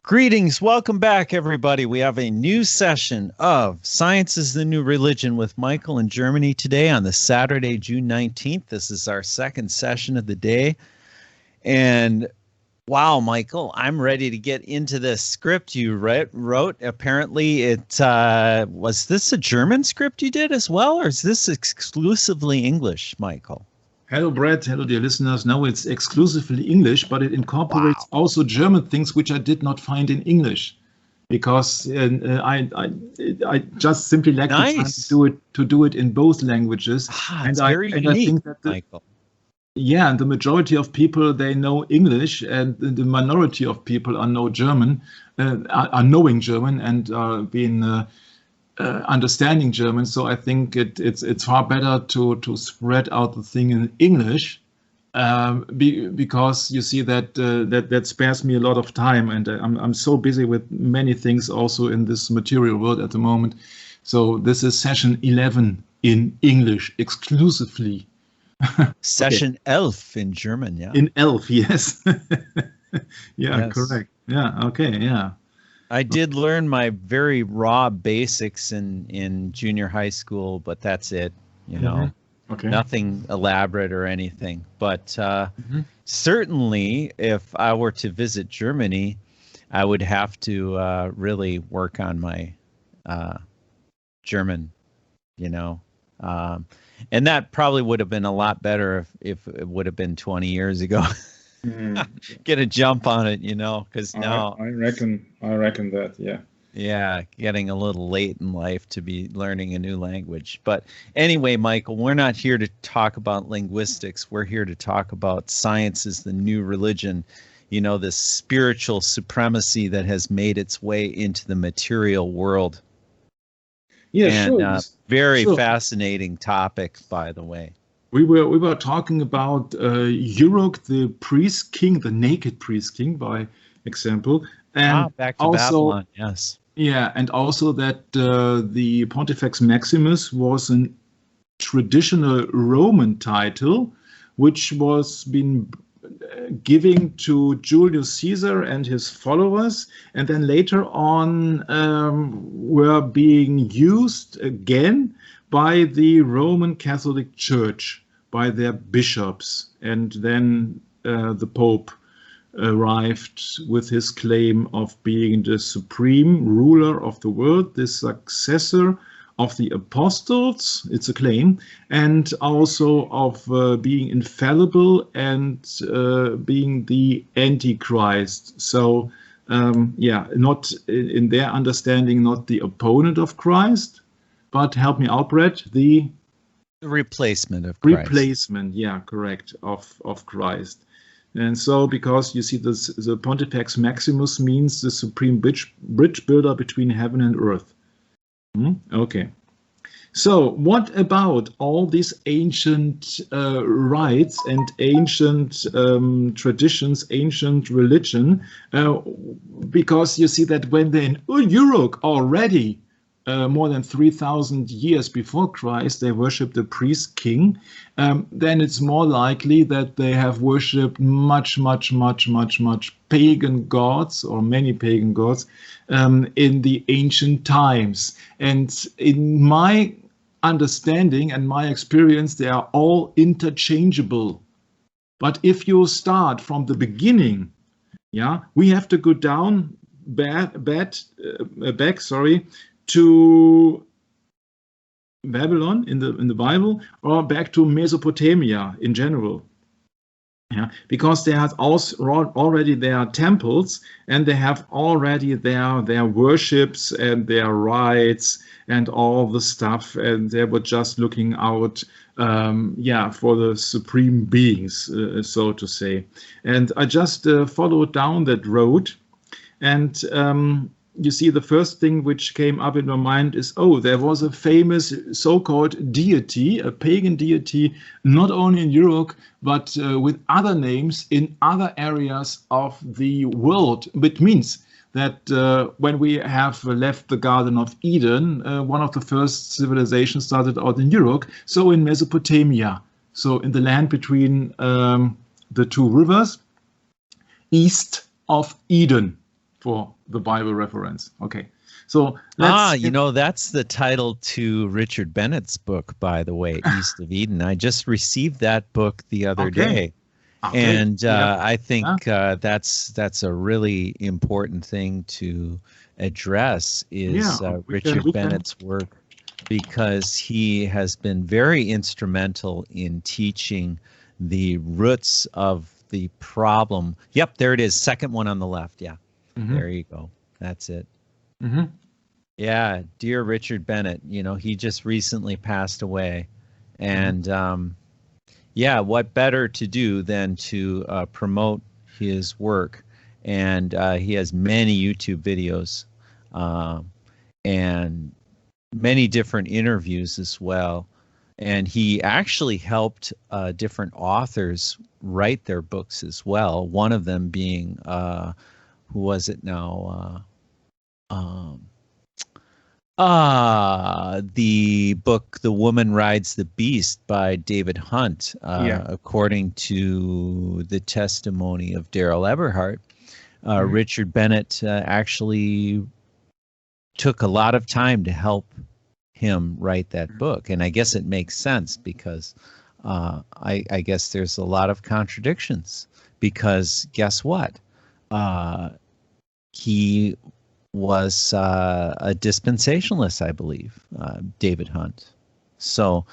Greetings. Welcome back, everybody. We have a new session of Science is the New Religion with Michael in Germany today on the Saturday, June 19th. This is our second session of the day. And wow, Michael, I'm ready to get into this script you wrote. Apparently, was this a German script you did as well, or is this exclusively English, Michael? Hello, Brett. Hello, dear listeners. No, it's exclusively English, but it incorporates also German things which I did not find in English, because I just simply lack the time to do it in both languages. It's very unique, I think that Michael. Yeah, and the majority of people, they know English, and the minority of people are knowing German and are being understanding German. So I think it's far better to spread out the thing in English, because you see that spares me a lot of time, and I'm so busy with many things also in this material world at the moment. So this is session 11 in English exclusively. Session 11 in German, yeah. In 11, yes. Yeah, yes. Correct. Yeah, okay, yeah. I did learn my very raw basics in junior high school, but that's it, you know. Okay. Nothing elaborate or anything. But certainly, if I were to visit Germany, I would have to really work on my German, you know. And that probably would have been a lot better if it would have been 20 years ago. Get a jump on it, you know, because now I reckon that, yeah. Yeah, getting a little late in life to be learning a new language. But anyway, Michael, we're not here to talk about linguistics. We're here to talk about science is the new religion, you know, this spiritual supremacy that has made its way into the material world. Yeah, and, sure. Very fascinating topic, by the way. We were talking about Uruk, the priest king, the naked priest king, by example, and back to also Babylon, yes. Yeah, and also that the Pontifex Maximus was a traditional Roman title, which was been giving to Julius Caesar and his followers, and then later on were being used again by the Roman Catholic Church, by their bishops, and then the Pope arrived with his claim of being the supreme ruler of the world, the successor of the apostles, it's a claim, and also of being infallible and being the Antichrist. So, not in their understanding, not the opponent of Christ, but help me out, Brett, the replacement of Christ. Replacement, yeah, correct, of Christ. And so, because you see, the Pontifex Maximus means the supreme bridge builder between heaven and earth. Okay. So, what about all these ancient rites and ancient traditions, ancient religion? Because you see that when they're in Europe already, more than 3,000 years before Christ, they worshipped the priest king, then it's more likely that they have worshipped much pagan gods, or many pagan gods, in the ancient times. And in my understanding and my experience, they are all interchangeable. But if you start from the beginning, yeah, we have to go down back, to Babylon in the Bible, or back to Mesopotamia in general. Yeah, because they have also already their temples, and they have already their worships and their rites and all the stuff, and they were just looking out for the supreme beings, so to say. And I just followed down that road, and you see, the first thing which came up in my mind is, there was a famous so-called deity, a pagan deity, not only in Europe, but with other names in other areas of the world. Which means that when we have left the Garden of Eden, one of the first civilizations started out in Europe, so in Mesopotamia, so in the land between the two rivers, east of Eden, for the Bible reference. Okay. So let's that's the title to Richard Bennett's book, by the way, East of Eden. I just received that book the other day. And I think that's a really important thing to address is Richard Bennett's work, because he has been very instrumental in teaching the roots of the problem. Yep, there it is. Second one on the left. Yeah, there you go. That's it. Yeah, dear Richard Bennett, he just recently passed away. And what better to do than to promote his work. And he has many YouTube videos and many different interviews as well. And he actually helped different authors write their books as well. One of them being, who was it now? The book "The Woman Rides the Beast" by David Hunt, according to the testimony of Daryl Eberhart. Richard Bennett actually took a lot of time to help him write that book, and I guess it makes sense because I guess there's a lot of contradictions, because guess what? He was a dispensationalist, I believe, David Hunt. So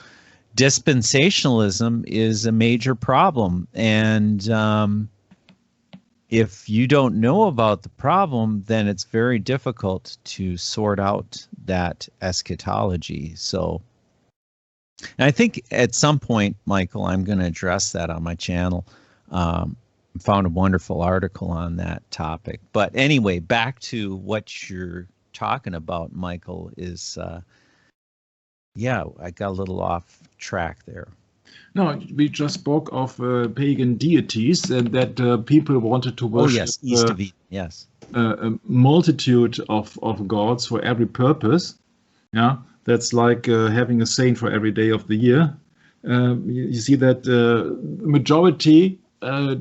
dispensationalism is a major problem, and if you don't know about the problem, then it's very difficult to sort out that eschatology. So I think at some point, Michael, I'm going to address that on my channel. Found a wonderful article on that topic. But anyway, back to what you're talking about, Michael, is, I got a little off track there. No, we just spoke of pagan deities and that people wanted to worship. Oh, yes, East of Eden, yes. A multitude of gods for every purpose. Yeah, that's like having a saint for every day of the year. You see that majority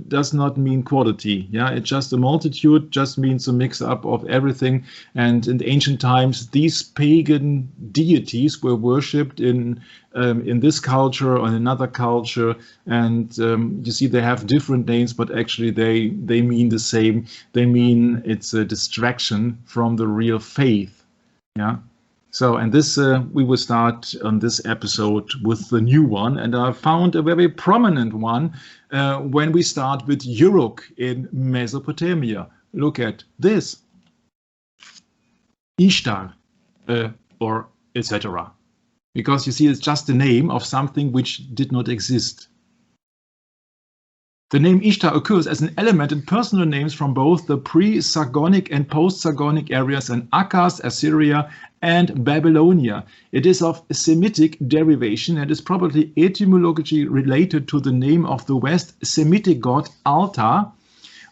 does not mean quality. Yeah, it's just a multitude, just means a mix up of everything. And in ancient times, these pagan deities were worshipped in this culture or in another culture. And you see, they have different names, but actually they mean the same. They mean it's a distraction from the real faith. Yeah. So, and this we will start on this episode with the new one, and I found a very prominent one when we start with Uruk in Mesopotamia. Look at this, Ishtar, or etc. Because you see, it's just the name of something which did not exist. The name Ishtar occurs as an element in personal names from both the pre-Sargonic and post-Sargonic areas in Akkad, Assyria, and Babylonia. It is of Semitic derivation and is probably etymologically related to the name of the West Semitic god Altar,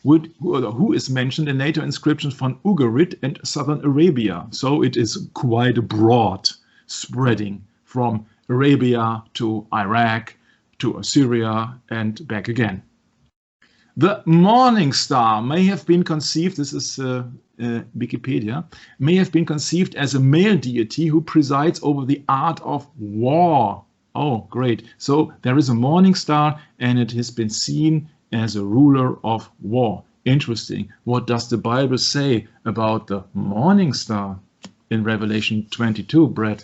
who is mentioned in later inscriptions from Ugarit and southern Arabia. So it is quite broad, spreading from Arabia to Iraq to Assyria and back again. The morning star may have been conceived, this is Wikipedia, may have been conceived as a male deity who presides over the art of war. Oh, great. So there is a morning star and it has been seen as a ruler of war. Interesting. What does the Bible say about the morning star in Revelation 22, Brett?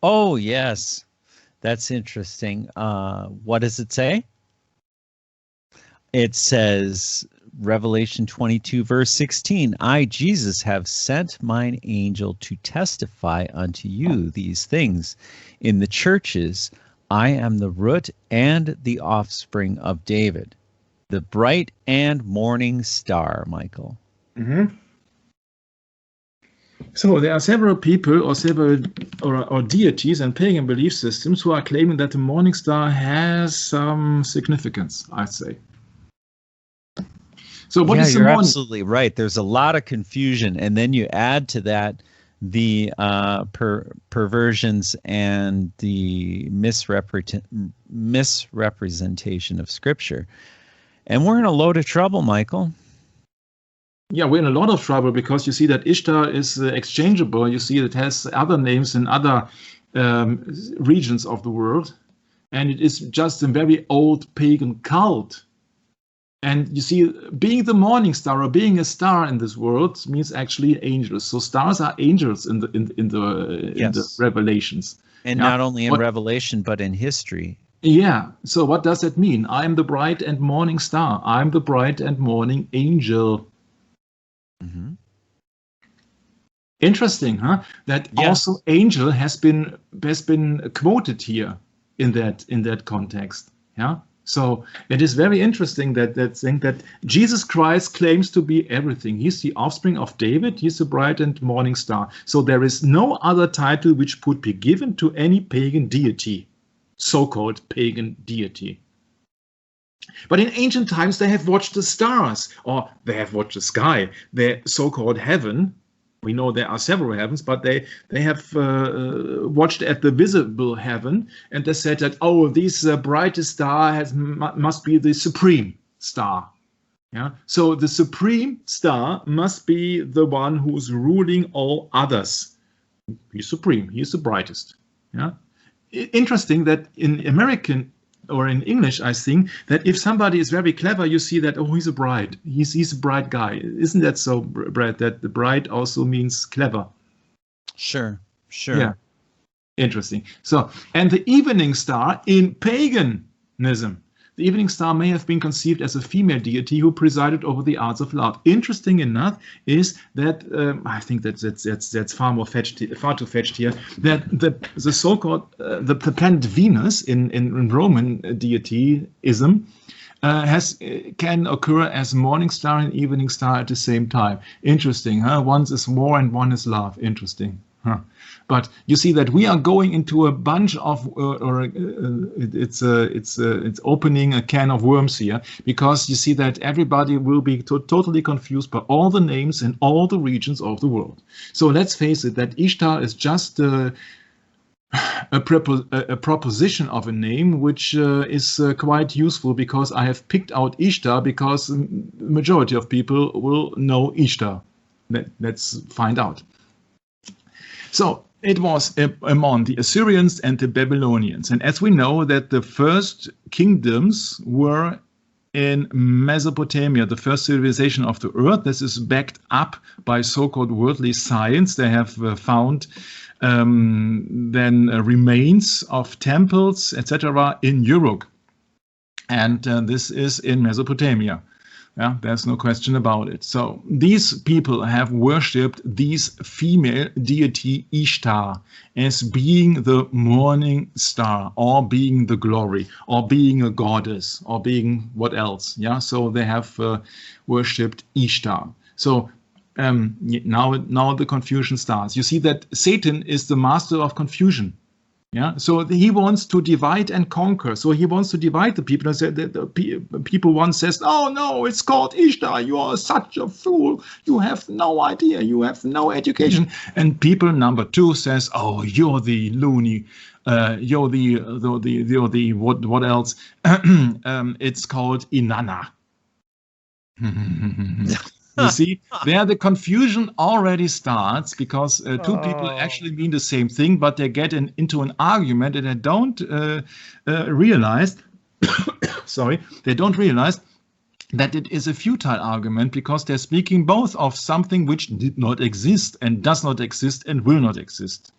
Oh, yes. That's interesting. What does it say? It says, Revelation 22, verse 16, I, Jesus, have sent mine angel to testify unto you these things in the churches. I am the root and the offspring of David, the bright and morning star, Michael. Mm-hmm. So there are several people or several or deities and pagan belief systems who are claiming that the morning star has some significance, I'd say. So what is the you're morning? Absolutely right. There's a lot of confusion, and then you add to that the perversions and the misrepresentation of Scripture, and we're in a load of trouble, Michael. yeah, we're in a lot of trouble because you see that Ishtar is exchangeable. You see it has other names in other regions of the world, and it is just a very old pagan cult. And you see, being the morning star or being a star in this world means actually angels. So stars are angels in the Revelations, and not only in Revelation but in history. Yeah. So what does that mean? I am the bright and morning star. I'm the bright and morning angel. Mm-hmm. Interesting, huh? That also angel has been quoted here in that context. Yeah. So it is very interesting that thing that Jesus Christ claims to be everything. He's the offspring of David. He's the bright and morning star. So there is no other title which could be given to any pagan deity, so-called pagan deity. But in ancient times, they have watched the stars, or they have watched the sky, the so-called heaven. We know there are several heavens, but they have watched at the visible heaven, and they said that, oh, this brightest star must be the supreme star. Yeah. So the supreme star must be the one who's ruling all others. He's supreme. He's the brightest. Yeah. Interesting that in American or in English, I think that if somebody is very clever, you see that, oh, he's a bright. He's a bright guy. Isn't that so, Brad, that the bright also means clever? Sure. Yeah. Interesting. So, and the evening star in paganism. The evening star may have been conceived as a female deity who presided over the arts of love. Interesting enough is that I think that's far too fetched here. That the so-called the planet Venus in Roman deityism can occur as morning star and evening star at the same time. Interesting, huh? One is war and one is love. Interesting. Huh. But you see that we are going into a bunch of, it's opening a can of worms here, because you see that everybody will be totally confused by all the names in all the regions of the world. So let's face it, that Ishtar is just a proposition of a name, which is quite useful, because I have picked out Ishtar because the majority of people will know Ishtar. Let's find out. So it was among the Assyrians and the Babylonians. And as we know that the first kingdoms were in Mesopotamia, the first civilization of the earth. This is backed up by so-called worldly science. They have found then remains of temples, etc. in Europe. And this is in Mesopotamia. Yeah, there's no question about it. So these people have worshipped this female deity Ishtar as being the morning star, or being the glory, or being a goddess, or being what else. Yeah, so they have worshipped Ishtar. So now the confusion starts. You see that Satan is the master of confusion. Yeah, so he wants to divide and conquer. So he wants to divide the people. The people once says, "Oh no, it's called Ishtar. You are such a fool. You have no idea. You have no education." And people number two says, "Oh, you're the loony. You're the what else? It's called Inanna." You see, there the confusion already starts, because two people actually mean the same thing, but they get into an argument and they don't realize, they don't realize that it is a futile argument, because they're speaking both of something which did not exist and does not exist and will not exist.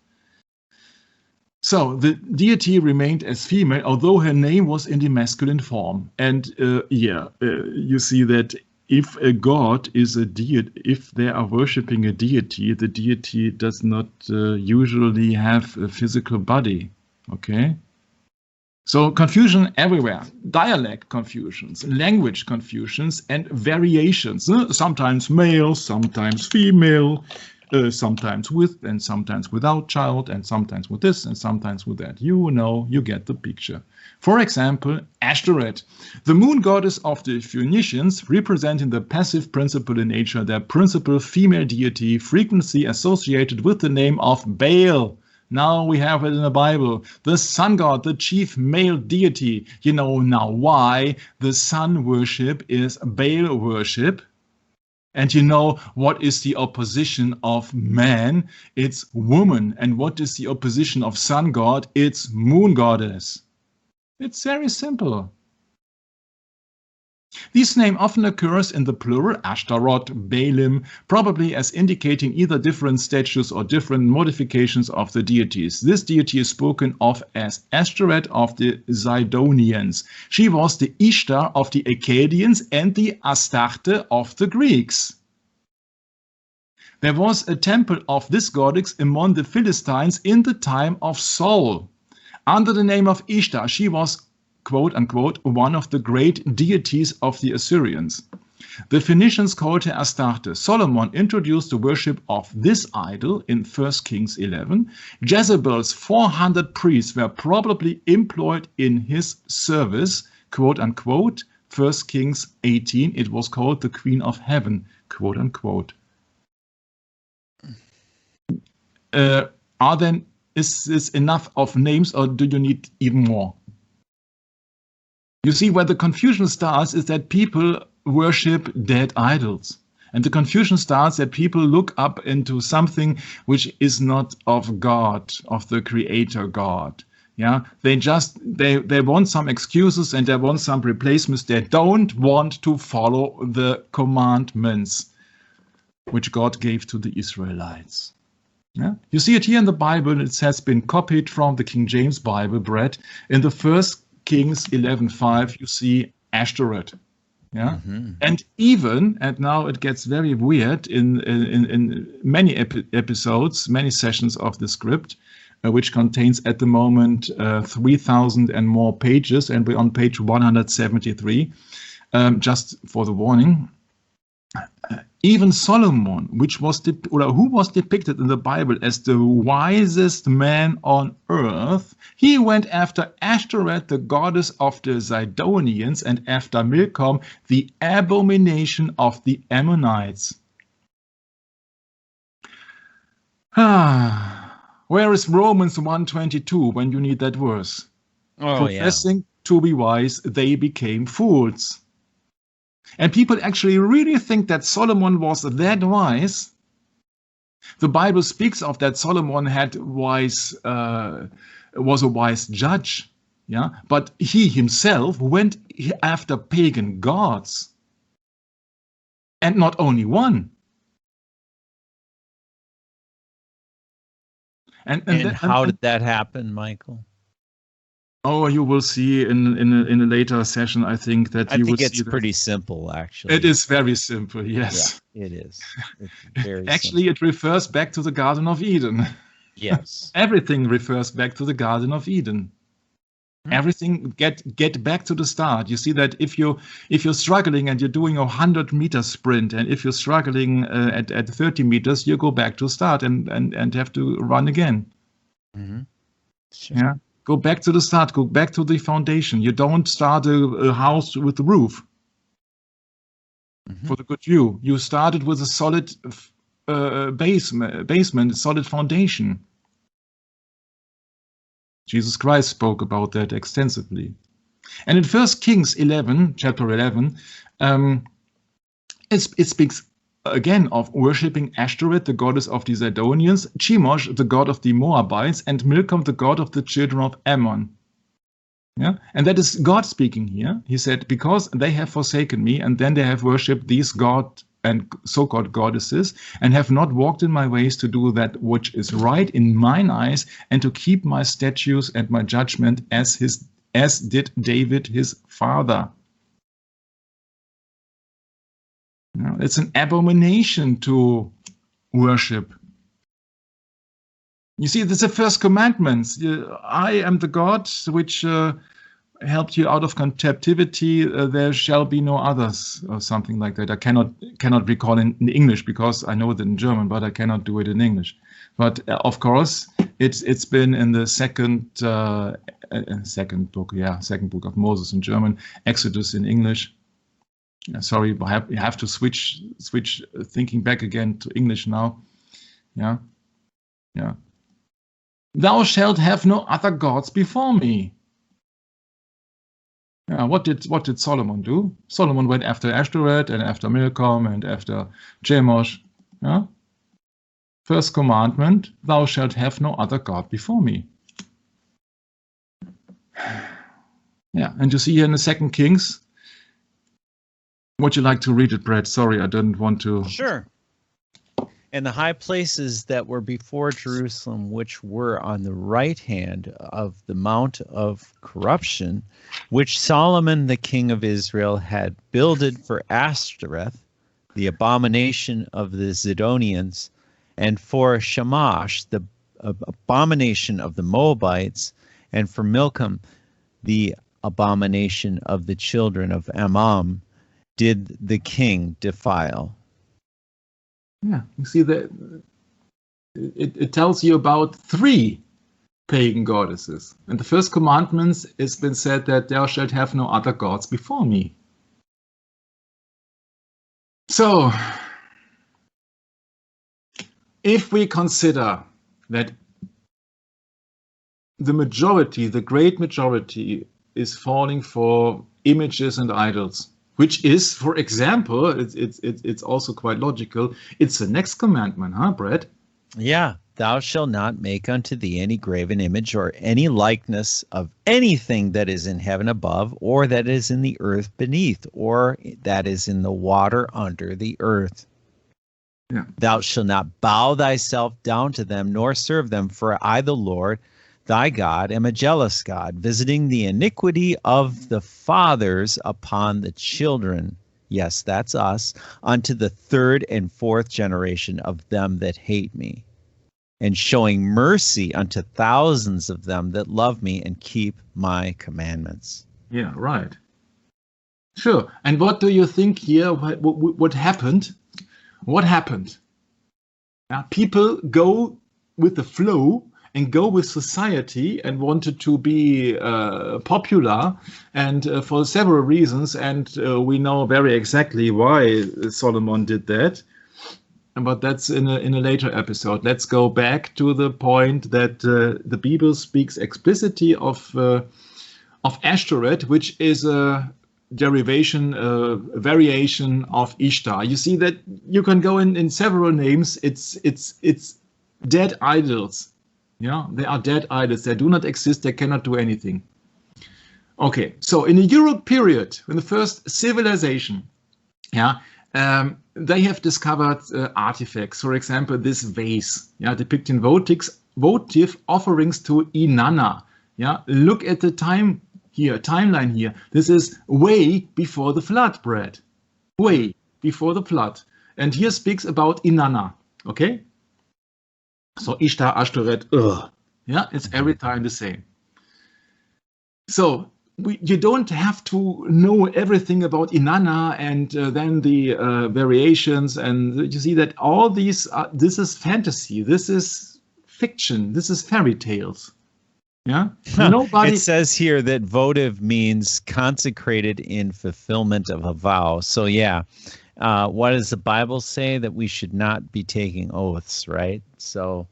So the deity remained as female, although her name was in the masculine form. And you see that if a god is a deity, if they are worshipping a deity, the deity does not usually have a physical body. Okay? So confusion everywhere. Dialect confusions, language confusions, and variations. Sometimes male, sometimes female, sometimes with and sometimes without child, and sometimes with this and sometimes with that. You know, you get the picture. For example, Ashtoreth, the moon goddess of the Phoenicians, representing the passive principle in nature, their principal female deity, frequently associated with the name of Baal. Now we have it in the Bible. The sun god, the chief male deity. You know now why the sun worship is Baal worship. And you know what is the opposition of man? It's woman. And what is the opposition of sun god? It's moon goddess. It's very simple. This name often occurs in the plural, Ashtaroth, Baalim, probably as indicating either different statues or different modifications of the deities. This deity is spoken of as Ashtoreth of the Zidonians. She was the Ishtar of the Akkadians and the Astarte of the Greeks. There was a temple of this goddess among the Philistines in the time of Saul. Under the name of Ishtar, she was, quote unquote, one of the great deities of the Assyrians. The Phoenicians called her Astarte. Solomon introduced the worship of this idol in 1 Kings 11. Jezebel's 400 priests were probably employed in his service, quote unquote, 1 Kings 18. It was called the Queen of Heaven, quote unquote. Is this enough of names, or do you need even more? You see, where the confusion starts is that people worship dead idols. And the confusion starts that people look up into something which is not of God, of the creator God. Yeah, they want some excuses and they want some replacements. They don't want to follow the commandments which God gave to the Israelites. Yeah? You see it here in the Bible. It has been copied from the King James Bible, Brett. In the 1 Kings 11:5, you see Ashtoreth. Yeah, and even, and now it gets very weird in many episodes, many sessions of the script, which contains at the moment 3,000 and more pages, and we're on page 173. Just for the warning. Even Solomon, who was depicted in the Bible as the wisest man on earth, he went after Ashtoreth, the goddess of the Zidonians, and after Milcom, the abomination of the Ammonites. Where is Romans 1:22 when you need that verse? Professing to be wise, they became fools. And people actually really think that Solomon was that wise. The Bible speaks of that Solomon was a wise judge, yeah. But he himself went after pagan gods, and not only one. And how did that happen, Michael? Oh, you will see in a later session, I think, that you will see. I think it's pretty simple, actually. It is very simple, yes. Yeah, it is. It's very actually, simple. It refers back to the Garden of Eden. Yes. Everything refers back to the Garden of Eden. Everything get back to the start. You see that if you're struggling and you're doing a 100-meter sprint, and if you're struggling at 30 meters, you go back to start and have to run again. Sure. Yeah. Go back to the start, go back to the foundation. You don't start a house with the roof for the good view. You started with a solid basement, a solid foundation. Jesus Christ spoke about that extensively. And in 1 Kings 11, chapter 11, it speaks again of worshipping Ashtoreth, the goddess of the Zidonians, Chemosh, the god of the Moabites, and Milcom, the god of the children of Ammon. Yeah, and that is God speaking here. He said, because they have forsaken me, and then they have worshipped these god and so-called goddesses, and have not walked in my ways to do that which is right in mine eyes, and to keep my statutes and my judgment as did David his father. It's an abomination to worship. You see, that's the first commandment. I am the God which helped you out of captivity. There shall be no others, or something like that. I cannot recall in English, because I know it in German, but I cannot do it in English. But of course, it's been in the second book of Moses in German, Exodus in English. Sorry, but I have to switch thinking back again to English now. Yeah. Thou shalt have no other gods before me. Yeah, what did Solomon do? Solomon went after Ashtoreth and after Milcom and after Chemosh. Yeah? First commandment, thou shalt have no other God before me. Yeah, and you see here in the 2 Kings, would you like to read it, Brad? Sorry, I didn't want to. Sure. And the high places that were before Jerusalem, which were on the right hand of the Mount of Corruption, which Solomon the king of Israel had builded for Ashtoreth, the abomination of the Zidonians, and for Shamash, the abomination of the Moabites, and for Milcom, the abomination of the children of Ammon, did the king defile. Yeah, you see that it tells you about 3 pagan goddesses. And the first commandments has been said that thou shalt have no other gods before me. So, if we consider that the majority, the great majority, is falling for images and idols, which is, for example, it's also quite logical. It's the next commandment, huh, Brett? Yeah, thou shalt not make unto thee any graven image or any likeness of anything that is in heaven above, or that is in the earth beneath, or that is in the water under the earth. Yeah. Thou shalt not bow thyself down to them, nor serve them, for I, the Lord, thy God, am a jealous God, visiting the iniquity of the fathers upon the children. Yes, that's us, unto the 3rd and 4th generation of them that hate me, and showing mercy unto thousands of them that love me and keep my commandments. Yeah, right. Sure. And what do you think here? What happened? What happened? People go with the flow and go with society and wanted to be popular, and for several reasons, and we know very exactly why Solomon did that. But that's in a later episode. Let's go back to the point that the Bible speaks explicitly of Ashtoreth, which is a derivation, variation of Ishtar. You see that you can go in several names. It's dead idols. Yeah, they are dead idols. They do not exist. They cannot do anything. Okay, so in the Europe period, in the first civilization, yeah, they have discovered artifacts. For example, this vase, yeah, depicting votive offerings to Inanna. Yeah, look at the timeline here. This is way before the flood, Brad. Way before the flood. And here speaks about Inanna. Okay. So Ishtar, Ashtoreth, yeah, it's every time the same. So you don't have to know everything about Inanna and then the variations, and you see that all these, this is fantasy, this is fiction, this is fairy tales. Yeah, nobody. It says here that votive means consecrated in fulfillment of a vow. So yeah. What does the Bible say? That we should not be taking oaths, right? So,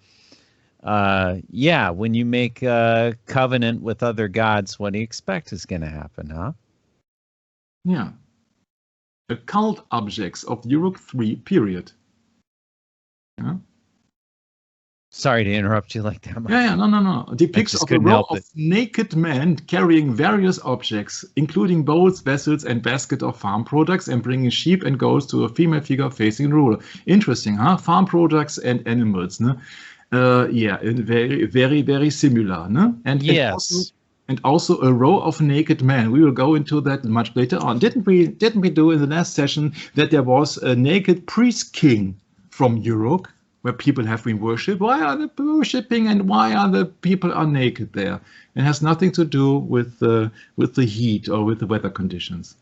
yeah, when you make a covenant with other gods, what do you expect is going to happen, huh? Yeah. Occult objects of Europe 3 period. Yeah. Sorry to interrupt you like that. Yeah, no. Depicts of a row of naked men carrying various objects, including bowls, vessels, and basket of farm products, and bringing sheep and goats to a female figure facing the ruler. Interesting, huh? Farm products and animals, no? Yeah, very, very, very similar, no? And yes. And also a row of naked men. We will go into that much later on. Didn't we do in the last session that there was a naked priest king from Europe, where people have been worshipped? Why are they worshipping, and why are the people are naked there? It has nothing to do with the heat or with the weather conditions.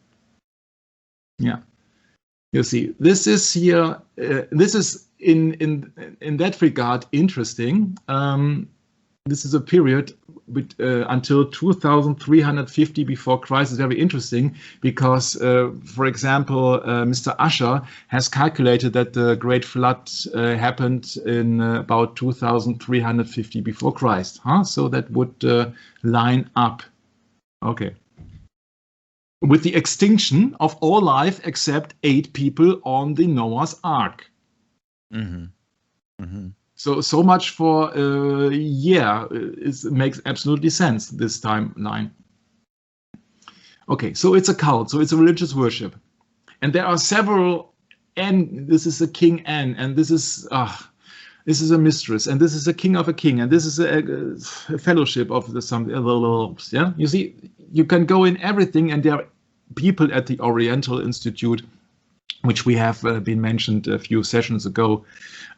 Yeah, you see, this is here. This is in that regard interesting. This is a period until 2350 before Christ. Is very interesting because, for example, Mr. Usher has calculated that the Great Flood happened in about 2350 before Christ. Huh? So that would line up. Okay. with the extinction of all life except 8 people on the Noah's Ark. Mm-hmm. Mm-hmm. So much for it makes absolutely sense, this timeline. Okay, so it's a cult, so it's a religious worship, and there are several. And this is a king N, and this is a mistress, and this is a king of a king, and this is a fellowship of the yeah. You see, you can go in everything, and there are people at the Oriental Institute, which we have been mentioned a few sessions ago,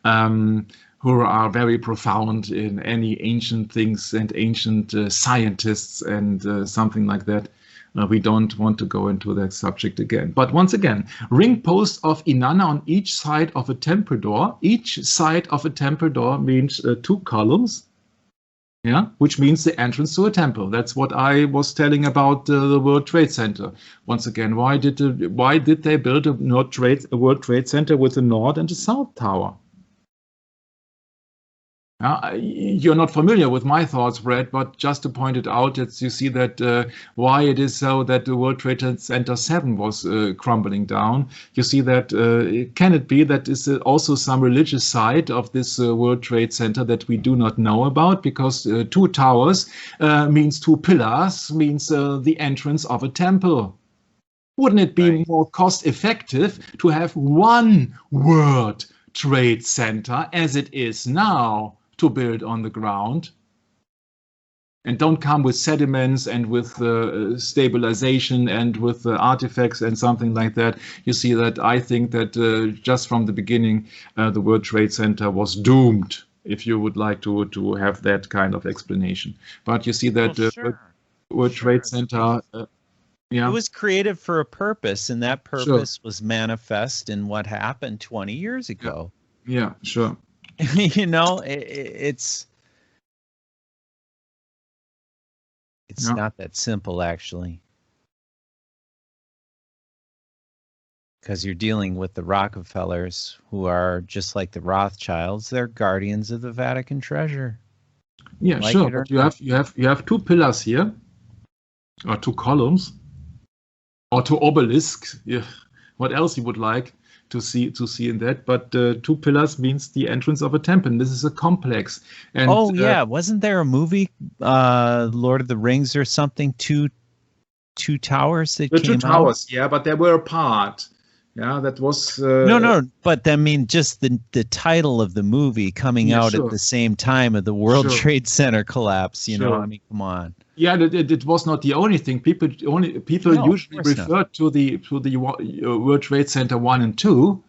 who are very profound in any ancient things and ancient scientists and something like that. We don't want to go into that subject again. But once again, ring posts of Inanna on each side of a temple door. Each side of a temple door means 2 columns, yeah, which means the entrance to a temple. That's what I was telling about the World Trade Center. Once again, why did they build a World Trade Center with a north and a south tower? You're not familiar with my thoughts, Brad, but just to point it out, you see that why it is so that the World Trade Center 7 was crumbling down. You see that can it be that is also some religious side of this World Trade Center that we do not know about? Because 2 towers means 2 pillars, means the entrance of a temple. Wouldn't it be more cost effective to have 1 World Trade Center as it is now, to build on the ground, and don't come with sediments and with stabilization and with artifacts and something like that? You see that I think that just from the beginning the World Trade Center was doomed, if you would like to have that kind of explanation. But you see that World Trade Center, yeah, it was created for a purpose, and that purpose was manifest in what happened 20 years ago. Yeah, sure. You know, it's not that simple, actually, because you're dealing with the Rockefellers, who are just like the Rothschilds. They're guardians of the Vatican treasure. Yeah, like sure. But you have 2 pillars here, or 2 columns, or 2 obelisks. Yeah. What else you would like to see in that? But 2 pillars means the entrance of a temple. This is a complex. And wasn't there a movie, Lord of the Rings or something? Two towers that came 2 towers, yeah, but they were apart. Yeah, that was no, but I mean, just the title of the movie coming out at the same time of the World Trade Center collapse. You know, I mean, come on. Yeah, it was not the only thing. People usually refer to the World Trade Center 1 and 2,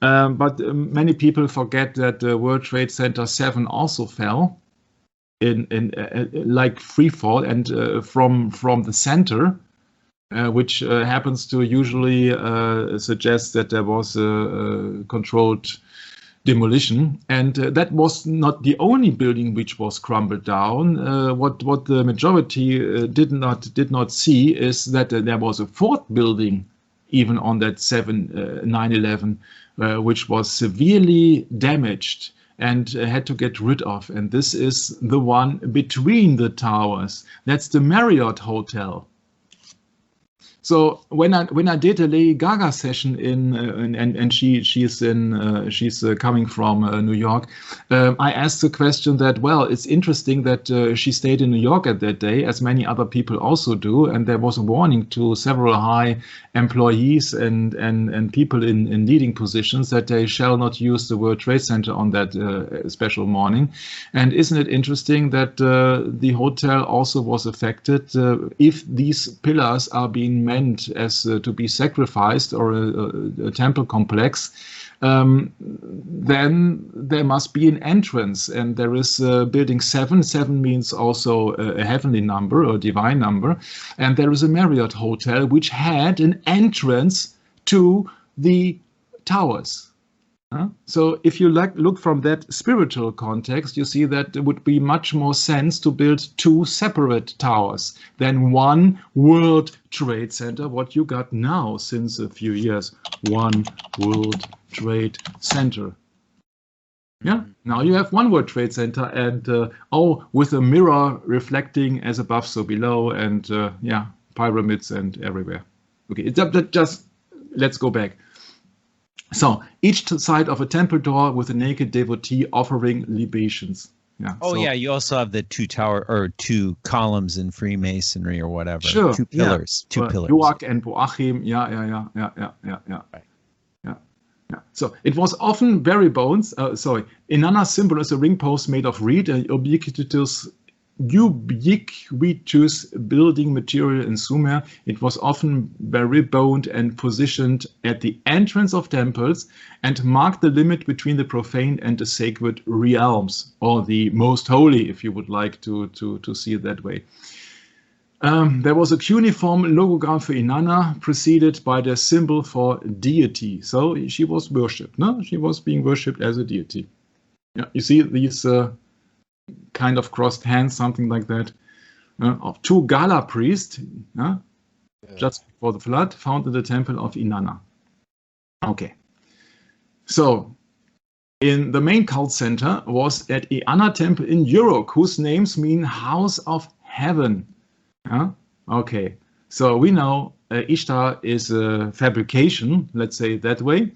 but many people forget that the World Trade Center 7 also fell in like free fall, and from the center, which happens to usually suggest that there was a controlled demolition, and that was not the only building which was crumbled down. What the majority did not see is that there was a 4th building, even on that 9/11, which was severely damaged and had to get rid of. And this is the one between the towers. That's the Marriott Hotel. So when I did a Lady Gaga session and she's coming from New York, I asked the question that, well, it's interesting that she stayed in New York at that day, as many other people also do, and there was a warning to several high employees and people in leading positions that they shall not use the World Trade Center on that special morning. And isn't it interesting that the hotel also was affected? If these pillars are being as to be sacrificed, or a temple complex, then there must be an entrance, and there is building 7. 7 means also a heavenly number or divine number, and there is a Marriott Hotel which had an entrance to the towers. So if you look from that spiritual context, you see that it would be much more sense to build 2 separate towers than 1 World Trade Center, what you got now since a few years. 1 World Trade Center. Yeah, now you have 1 World Trade Center, and with a mirror reflecting as above so below, and yeah, pyramids and everywhere. Okay, just let's go back. So each side of a temple door with a naked devotee offering libations. Yeah. Oh, yeah. You also have the two columns in Freemasonry or whatever. Sure. Two pillars. Two pillars. Joach and Boachim. Yeah. Right. Yeah. So it was often very bones. Inanna symbol is a ring post made of reed, an ubiquitous building material in Sumer. It was often very boned and positioned at the entrance of temples and marked the limit between the profane and the sacred realms, or the most holy, if you would like to see it that way. There was a cuneiform logogram for Inanna, preceded by the symbol for deity. So she was worshipped. No, she was being worshipped as a deity. Yeah, you see these kind of crossed hands, something like that, of two Gala priests, just before the flood, found in the temple of Inanna. Okay, so in the main cult center was at Inanna temple in Uruk, whose names mean house of heaven. Okay, so we know Ishtar is a fabrication, let's say it that way,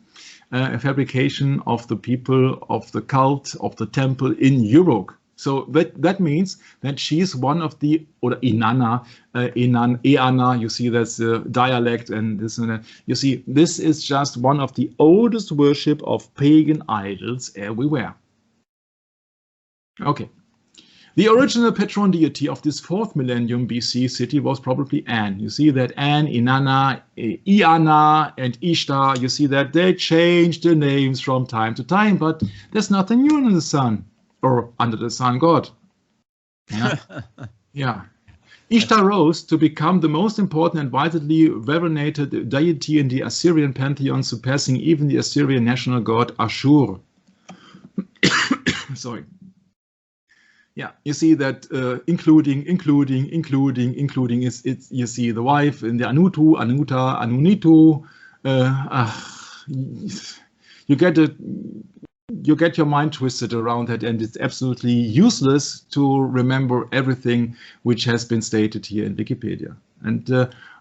a fabrication of the people of the cult of the temple in Uruk. So that means that she is one of the, or Inanna, Eanna, you see that's the dialect and this and that. You see, this is just one of the oldest worship of pagan idols everywhere. Okay. The original patron deity of this 4th millennium BC city was probably An. You see that An, Inanna, Eanna, and Ishtar, you see that they changed the names from time to time, but there's nothing new under the sun, or under the sun god. Yeah. Yeah. Ishtar rose to become the most important and widely venerated deity in the Assyrian pantheon, surpassing even the Assyrian national god Ashur. Sorry. Yeah, you see that including it's you see the wife in the Anutu, Anuta, Anunitu. You get your mind twisted around that, and it's absolutely useless to remember everything which has been stated here in Wikipedia. And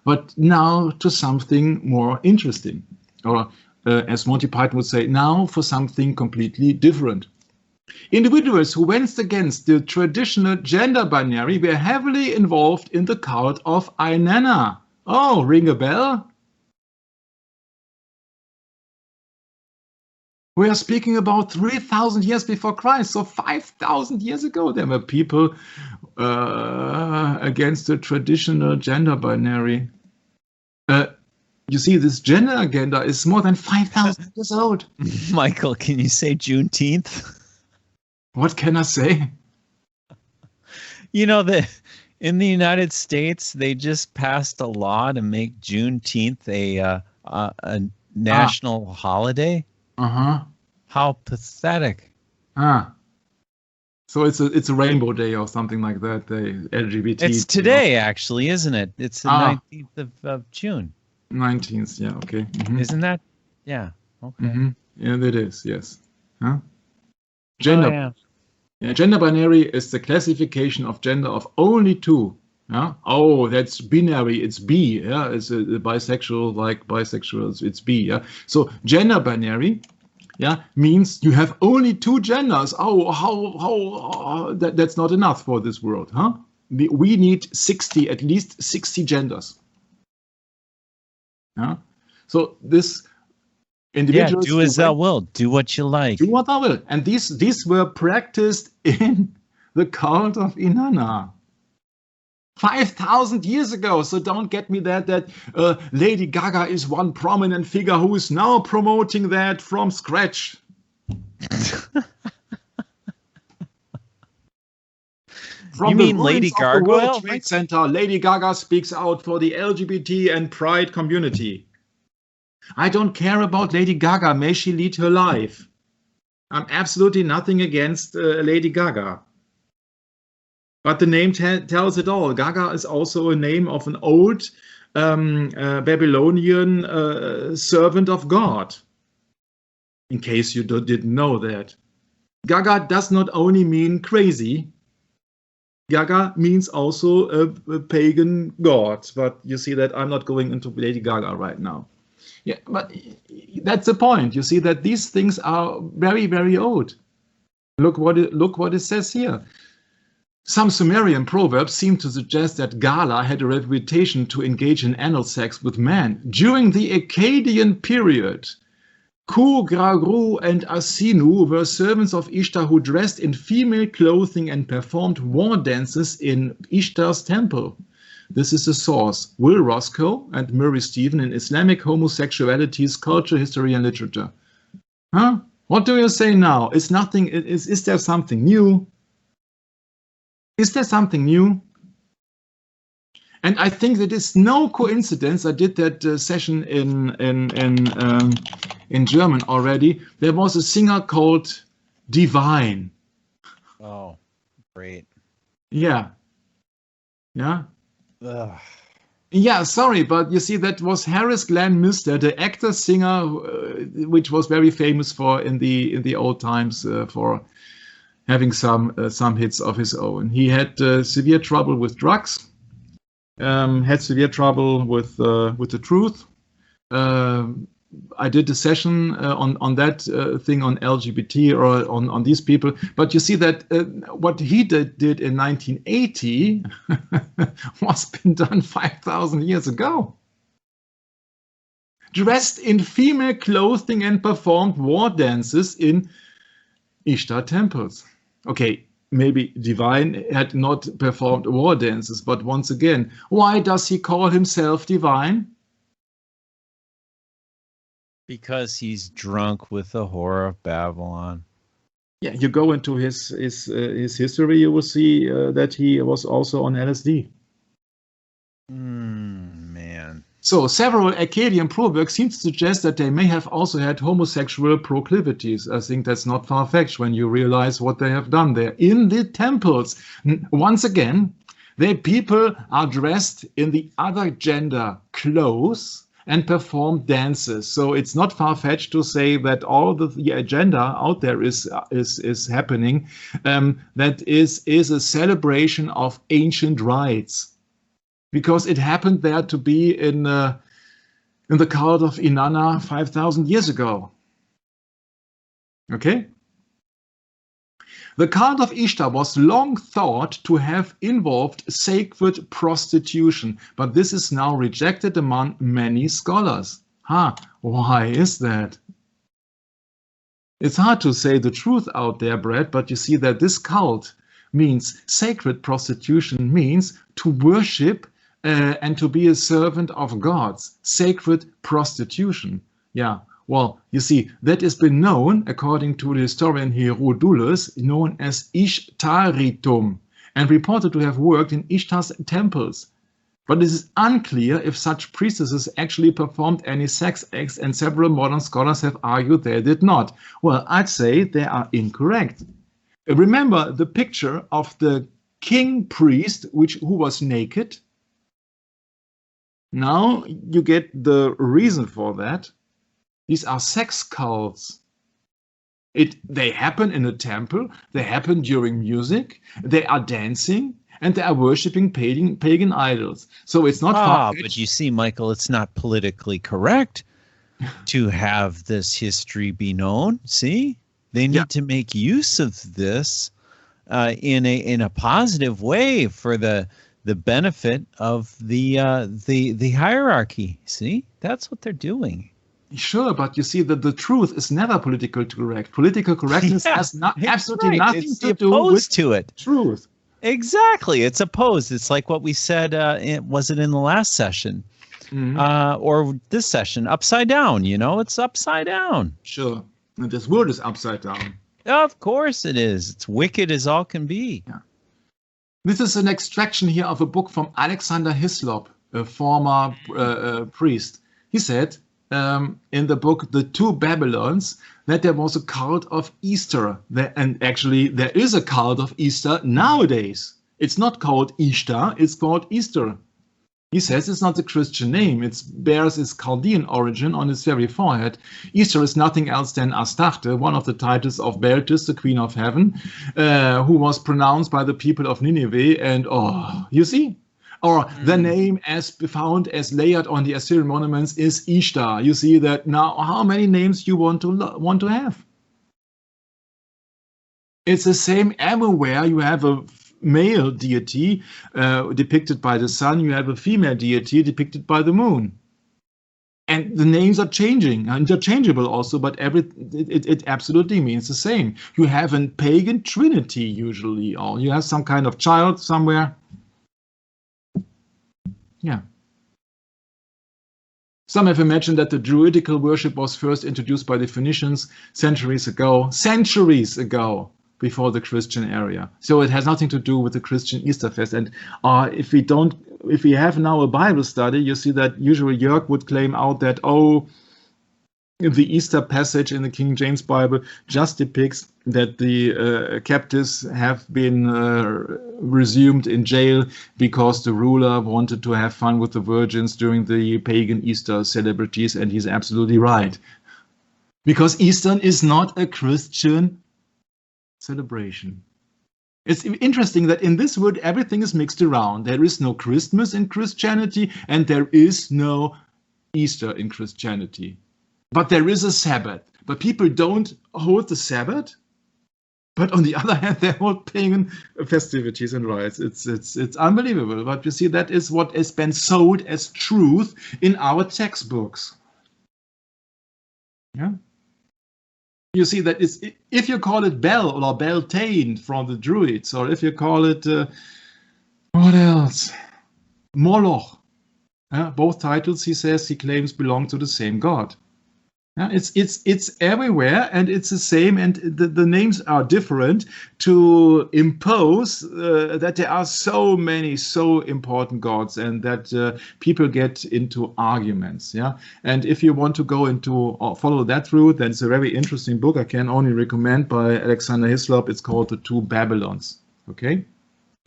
but now to something more interesting, or as Monty Python would say, now for something completely different. Individuals who went against the traditional gender binary were heavily involved in the cult of Inanna. Oh, ring a bell? We are speaking about 3,000 years before Christ, so 5,000 years ago there were people against the traditional gender binary. You see, this gender agenda is more than 5,000 years old. Michael, can you say Juneteenth? What can I say? You know that in the United States, they just passed a law to make Juneteenth a national holiday. How pathetic. So it's a Rainbow Day or something like that. The LGBT. It's today, actually, isn't it? It's the 19th of June. 19th, yeah, okay. Isn't that? Yeah. Okay. Yeah, it is. Yes. Gender. Oh, yeah. Yeah, gender binary is the classification of gender of only two. Yeah. Oh, that's binary. It's B. Yeah. It's a bisexual, like bisexuals. It's B. Yeah. So gender binary, yeah, means you have only two genders. Oh, how that's not enough for this world, huh? We need 60, at least 60 genders. Yeah. So this. Individuals do as thou wilt. Do what you like. Do what thou wilt. And these were practiced in the cult of Inanna 5,000 years ago. So don't get me that Lady Gaga is one prominent figure who is now promoting that from scratch. You mean Lady Gargoyle? Trade Center, Lady Gaga speaks out for the LGBT and pride community. I don't care about Lady Gaga. May she lead her life. I'm absolutely nothing against Lady Gaga. But the name tells it all. Gaga is also a name of an old Babylonian servant of God. In case you didn't know that. Gaga does not only mean crazy. Gaga means also a pagan god, but you see that I'm not going into Lady Gaga right now. Yeah, but that's the point. You see that these things are very, very old. Look what it says here. Some Sumerian proverbs seem to suggest that Gala had a reputation to engage in anal sex with men. During the Akkadian period, Ku, Gragru, and Asinu were servants of Ishtar who dressed in female clothing and performed war dances in Ishtar's temple. This is the source. Will Roscoe and Murray Stephen in Islamic Homosexuality's Culture, History, and Literature. Huh? What do you say now? Is there something new? Is there something new? And I think that it's no coincidence. I did that session in German already. There was a singer called Divine. Oh, great. Yeah. Yeah. Ugh. Yeah, sorry, but you see, that was Harris Glenn Mister, the actor singer, which was very famous for in the old times for having some hits of his own. He had severe trouble with drugs. Had severe trouble with the truth. I did a session on that thing on LGBT or on these people. But you see that what he did in 1980 was been done 5,000 years ago. Dressed in female clothing and performed war dances in Ishtar temples. Okay. Maybe Divine had not performed war dances, but once again, why does he call himself Divine? Because he's drunk with the horror of Babylon. Yeah, you go into his history, you will see that he was also on LSD. Man. So several Akkadian proverbs seem to suggest that they may have also had homosexual proclivities. I think that's not far-fetched when you realize what they have done there in the temples. Once again, the people are dressed in the other gender clothes and perform dances. So it's not far-fetched to say that all the agenda out there is happening. That is a celebration of ancient rites. Because it happened there to be in the cult of Inanna 5,000 years ago. Okay? The cult of Ishtar was long thought to have involved sacred prostitution, but this is now rejected among many scholars. Why is that? It's hard to say the truth out there, Brad, but you see that this cult means sacred prostitution means to worship and to be a servant of gods, sacred prostitution. Yeah, well, you see, that has been known, according to the historian Herodotus, known as Ishtaritum, and reported to have worked in Ishtar's temples. But it is unclear if such priestesses actually performed any sex acts, and several modern scholars have argued they did not. Well, I'd say they are incorrect. Remember the picture of the king priest who was naked? Now you get the reason for that. These are sex cults. They happen in a temple, they happen during music, they are dancing, and they are worshipping pagan idols. So it's not far-fetched. But you see, Michael, it's not politically correct to have this history be known. See? They need to make use of this in a positive way for the benefit of the hierarchy. See, that's what they're doing. Sure, but you see that the truth is never politically correct. Political correctness has absolutely nothing to do with truth. Exactly, it's opposed. It's like what we said. Was it in the last session, or this session? Upside down. You know, it's upside down. Sure, and this world is upside down. Of course it is. It's wicked as all can be. Yeah. This is an extraction here of a book from Alexander Hislop, a former priest. He said in the book The Two Babylons that there was a cult of Easter. And actually there is a cult of Easter nowadays. It's not called Ishtar, it's called Easter. He says it's not a Christian name. It bears its Chaldean origin on its very forehead. Easter is nothing else than Astarte, one of the titles of Beltis, the Queen of Heaven, who was pronounced by the people of Nineveh. And you see? Or the name as found as layered on the Assyrian monuments is Ishtar. You see that now. How many names you want to have? It's the same everywhere. You have a male deity depicted by the sun, you have a female deity depicted by the moon. And the names are changing, interchangeable also, but it absolutely means the same. You have a pagan trinity usually, or you have some kind of child somewhere. Yeah. Some have imagined that the Druidical worship was first introduced by the Phoenicians centuries ago, before the Christian era. So it has nothing to do with the Christian Easter fest. And if we have now a Bible study, you see that usually Jörg would claim out that, the Easter passage in the King James Bible just depicts that the captives have been resumed in jail because the ruler wanted to have fun with the virgins during the pagan Easter celebrities, and he's absolutely right. Because Easter is not a Christian celebration. It's interesting that in this word everything is mixed around. There is no Christmas in Christianity and there is no Easter in Christianity. But there is a Sabbath. But people don't hold the Sabbath. But on the other hand, they hold pagan festivities and rites. It's unbelievable. But you see, that is what has been sold as truth in our textbooks. Yeah. You see that if you call it Bel or Beltane from the Druids, or if you call it what else, Moloch, both titles he claims belong to the same god. It's everywhere, and it's the same, and the names are different to impose that there are so many so important gods, and that people get into arguments. Yeah, and if you want to go into or follow that route, then it's a very interesting book I can only recommend by Alexander Hislop. It's called The Two Babylons. Okay.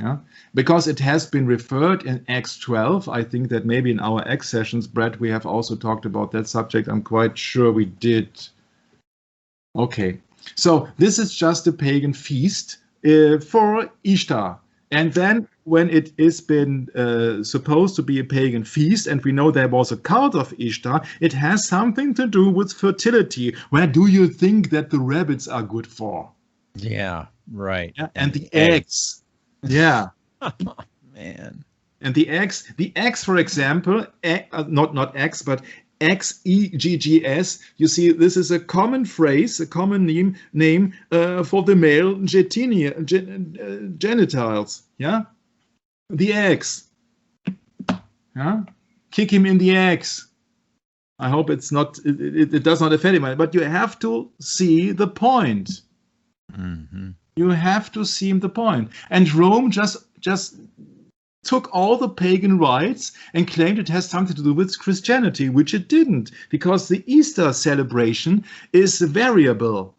Yeah, because it has been referred in Acts 12. I think that maybe in our Acts sessions, Brett, we have also talked about that subject. I'm quite sure we did. Okay, so this is just a pagan feast for Ishtar. And then when it has been supposed to be a pagan feast, and we know there was a cult of Ishtar, it has something to do with fertility. Where do you think that the rabbits are good for? Yeah, right. Yeah, and the eggs. Yeah. Oh, man. And the eggs, for example, not eggs, but XEGGS. You see, this is a common phrase, a common name for the male genitals. Yeah, the eggs. Yeah, kick him in the eggs. I hope it's not. It does not offend him, but you have to see the point. Mm-hmm. You have to see the point. And Rome just took all the pagan rites and claimed it has something to do with Christianity, which it didn't, because the Easter celebration is variable.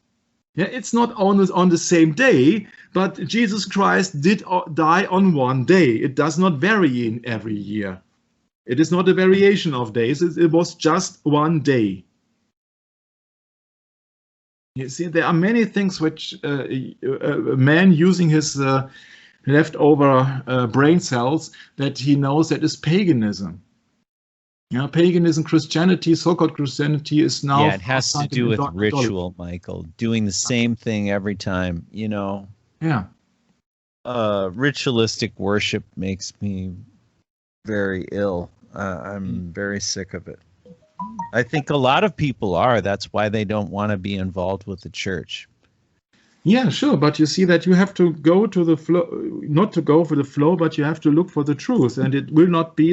Yeah, it's not on the same day, but Jesus Christ did die on one day. It does not vary in every year. It is not a variation of days. It was just one day. You see, there are many things which a man using his leftover brain cells that he knows that is paganism. Yeah, paganism, Christianity, so-called Christianity is now... Yeah, it has to do with ritual, Michael. Doing the same thing every time, you know. Yeah. Ritualistic worship makes me very ill. I'm very sick of it. I think a lot of people are. That's why they don't want to be involved with the church. Yeah, sure. But you see that you have to go to the flow, not to go for the flow, but you have to look for the truth. And it will not be,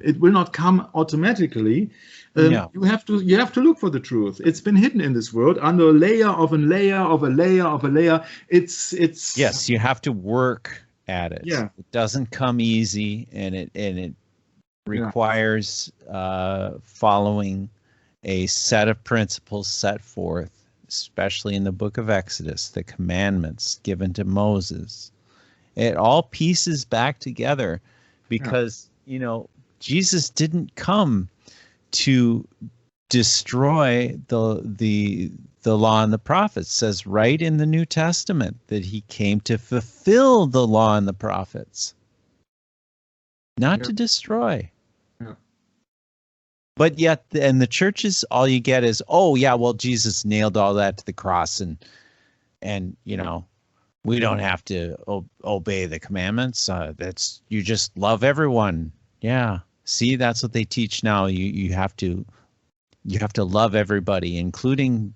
it will not come automatically. No. You have to look for the truth. It's been hidden in this world under a layer of a layer of a layer of a layer. It's yes, you have to work at it. Yeah. It doesn't come easy, and it requires following a set of principles set forth, especially in the book of Exodus, the commandments given to Moses. It all pieces back together because, you know, Jesus didn't come to destroy the law and the prophets. It says right in the New Testament that he came to fulfill the law and the prophets, not to destroy. Yeah. But yet, and the churches, all you get is, oh yeah, well, Jesus nailed all that to the cross, and you know, we don't have to obey the commandments. That's, you just love everyone. Yeah. See, that's what they teach now. You have to love everybody, including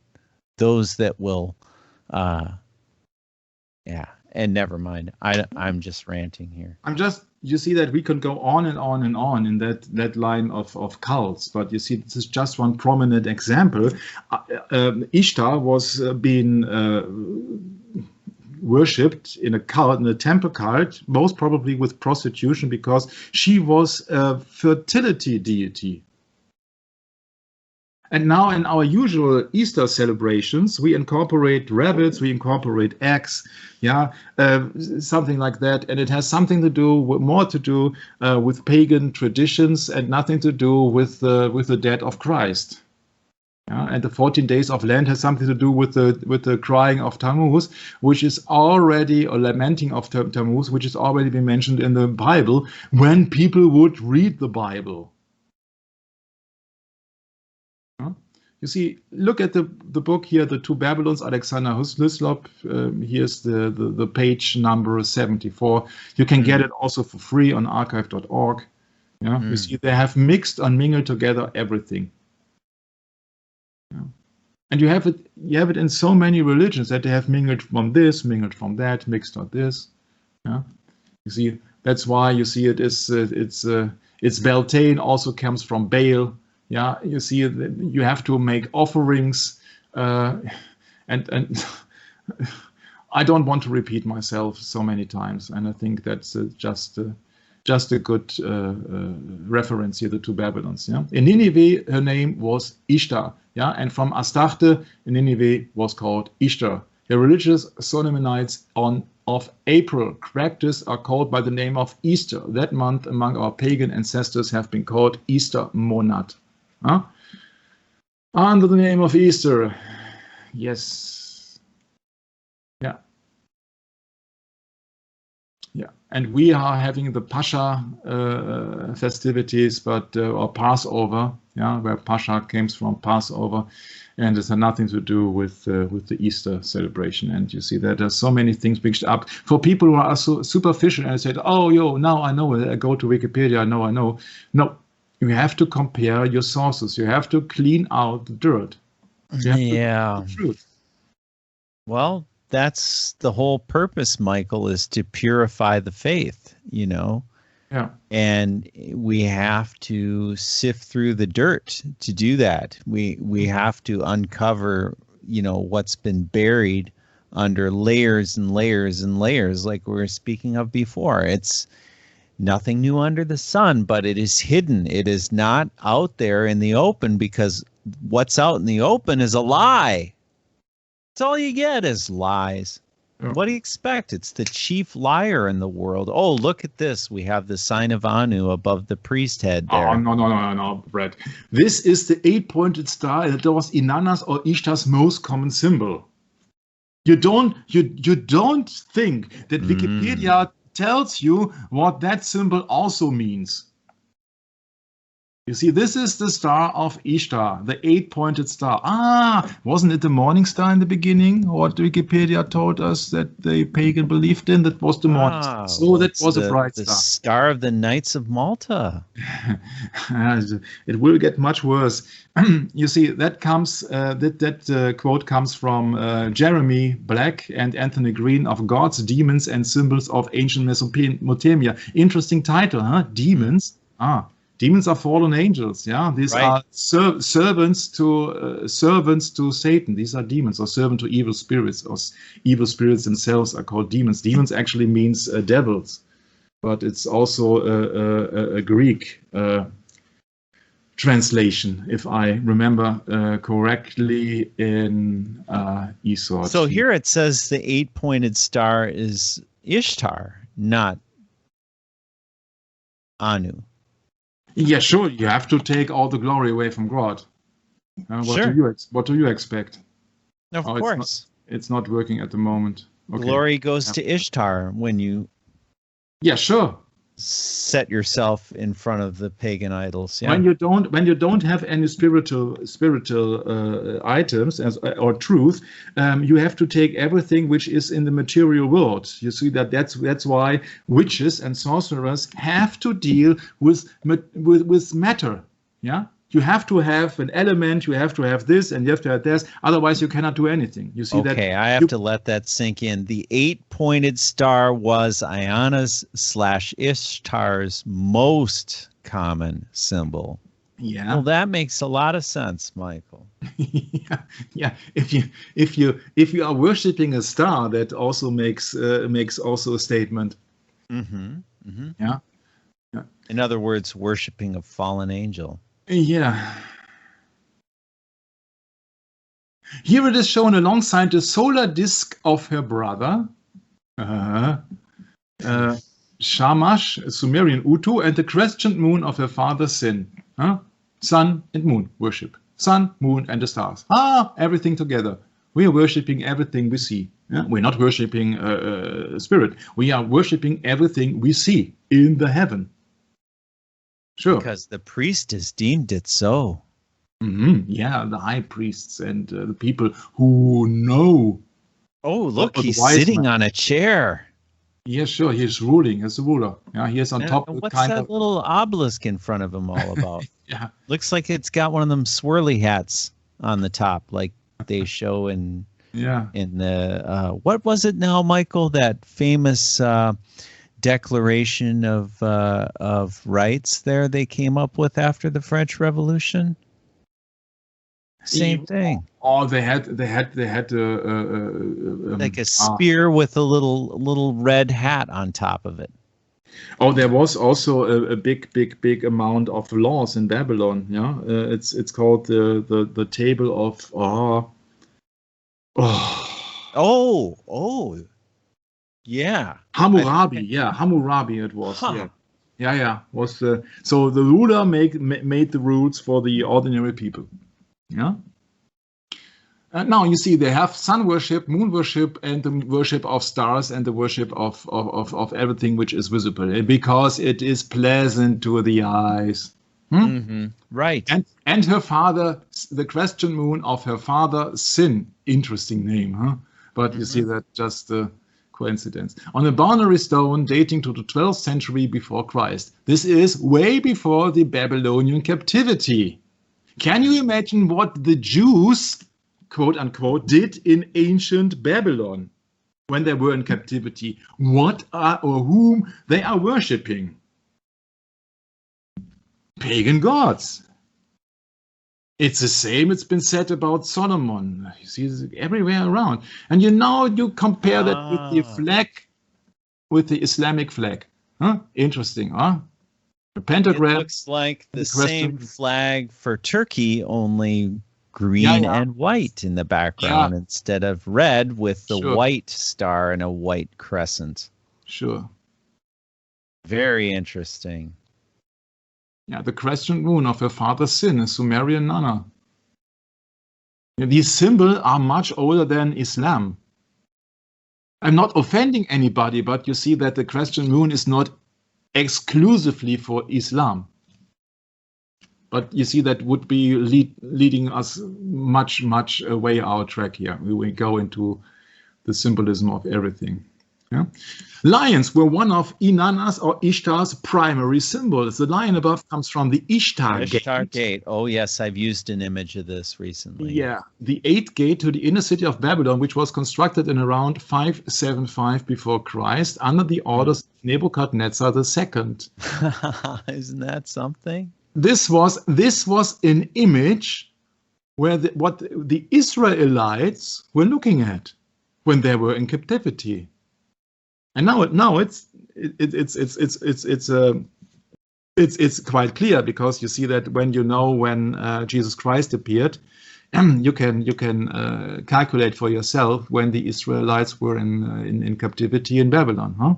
those that will, yeah. And never mind. I'm just ranting here. You see that we can go on and on and on in that line of cults, but you see, this is just one prominent example. Ishtar was being worshipped in a cult, in a temple cult, most probably with prostitution, because she was a fertility deity. And now in our usual Easter celebrations, we incorporate rabbits, we incorporate eggs, yeah, something like that. And it has something to do, more to do with pagan traditions and nothing to do with the death of Christ. Yeah, and the 14 days of Lent has something to do with the crying of Tammuz, which is already, or lamenting of Tammuz, which has already been mentioned in the Bible when people would read the Bible. You see, look at the book here, The Two Babylons, Alexander Hyslop. Here's the page number 74. You can get it also for free on archive.org. Yeah, you see, they have mixed and mingled together everything. Yeah. And you have it in so many religions that they have mingled from this, mingled from that, mixed on this. Yeah, you see, that's why you see it is it's Beltane also comes from Baal. Yeah, you see, you have to make offerings, and I don't want to repeat myself so many times, and I think that's just a good reference here, the two Babylons. Yeah, in Nineveh, her name was Ishtar. Yeah, and from Astarte, in Nineveh was called Ishtar. The religious solemnities of April practice are called by the name of Easter. That month among our pagan ancestors have been called Easter Monat. Huh? Under the name of Easter, yes, yeah, yeah, and we are having the Pascha festivities, but or Passover, yeah, where Pascha comes from, Passover, and it has nothing to do with the Easter celebration. And you see that there's so many things mixed up for people who are so superficial and said, "Oh, yo, now I know it. I go to Wikipedia, I know." No. You have to compare your sources. You have to clean out the dirt. Yeah. The truth. Well, that's the whole purpose, Michael, is to purify the faith, you know. Yeah. And we have to sift through the dirt to do that. We have to uncover, you know, what's been buried under layers and layers and layers, like we were speaking of before. It's nothing new under the sun, but it is hidden. It is not out there in the open, because what's out in the open is a lie. That's all you get is lies. Yeah. What do you expect? It's the chief liar in the world. Oh, look at this. We have the sign of Anu above the priest head there. Oh, no, Brett. This is the 8-pointed star, and it was Inanna's or Ishtar's most common symbol. You don't think that Wikipedia tells you what that symbol also means. You see, this is the star of Ishtar, the 8-pointed star. Wasn't it the morning star in the beginning? What Wikipedia told us that the pagan believed in? That was the morning star. So that was a bright star. The star of the Knights of Malta. It will get much worse. You see, that comes. That quote comes from Jeremy Black and Anthony Green of Gods, Demons, and Symbols of Ancient Mesopotamia. Interesting title, huh? Demons. Demons are fallen angels. Yeah, these are servants to Satan. These are demons, or servant to evil spirits, or evil spirits themselves are called demons. Demons actually means devils, but it's also a Greek translation, if I remember correctly, in Esau. So here it says the 8-pointed star is Ishtar, not Anu. Yeah, sure. You have to take all the glory away from God. Sure. What do you expect? Of course. It's not working at the moment. Okay. Glory goes to Ishtar when you Yeah, sure. set yourself in front of the pagan idols. Yeah. When you don't have any spiritual items or truth, you have to take everything which is in the material world. You see that's why witches and sorcerers have to deal with matter. Yeah. You have to have an element, you have to have this, and you have to have this. Otherwise, you cannot do anything. You see that? Okay, I have to let that sink in. The 8-pointed star was Iana's/Ishtar's most common symbol. Yeah. Well, that makes a lot of sense, Michael. Yeah. If you are worshiping a star, that also makes also a statement. Mm-hmm. Mm-hmm. Yeah. In other words, worshiping a fallen angel. Yeah. Here it is shown alongside the solar disk of her brother, Shamash, Sumerian Utu, and the crescent moon of her father Sin. Sun and moon worship. Sun, moon, and the stars. Everything together. We are worshipping everything we see. Yeah? We're not worshipping spirit. We are worshipping everything we see in the heaven. Sure. Because the priest has deemed it so. Mm-hmm. Yeah, the high priests and the people who know. Oh, look, he's sitting on a chair. Yeah, sure, he's ruling as a ruler. Yeah, he is on top of what's that little obelisk in front of him all about? Yeah. Looks like it's got one of them swirly hats on the top, like they show in the what was it now, Michael? That famous declaration of rights there they came up with after the French Revolution. Same thing. Oh, they had like a spear with a little red hat on top of it. Oh, there was also a big amount of laws in Babylon. Yeah, it's called the table of yeah, Hammurabi. Yeah, Hammurabi it was. Huh. Yeah. Was so the ruler made the rules for the ordinary people. Yeah. Now you see they have sun worship, moon worship, and the worship of stars and the worship of everything which is visible because it is pleasant to the eyes. Mm-hmm. Right. And her father, the crescent moon of her father, Sin. Interesting name, huh? But you see that just coincidence. On a boundary stone dating to the 12th century before Christ. This is way before the Babylonian captivity. Can you imagine what the Jews, quote unquote, did in ancient Babylon when they were in captivity? What are or whom they are worshipping? Pagan gods. It's the same it's been said about Solomon. You see it everywhere around. And you compare that with the flag, with the Islamic flag. Huh? Interesting, huh? The pentagram. It looks like the same flag for Turkey, only green and white in the background instead of red with the white star and a white crescent. Sure. Very interesting. Yeah, the crescent moon of her father's Sin, a Sumerian Nana. These symbols are much older than Islam. I'm not offending anybody, but you see that the crescent moon is not exclusively for Islam. But you see that would be leading us much way our track here. We will go into the symbolism of everything. Yeah? Lions were one of Inanna's or Ishtar's primary symbols. The lion above comes from the Ishtar gate. Oh yes, I've used an image of this recently. Yeah, the 8th gate to the inner city of Babylon, which was constructed in around 575 before Christ under the orders of Nebuchadnezzar II. Isn't that something? This was an image where what the Israelites were looking at when they were in captivity. And now it's quite clear because you see that when Jesus Christ appeared, you can calculate for yourself when the Israelites were in captivity in Babylon, huh?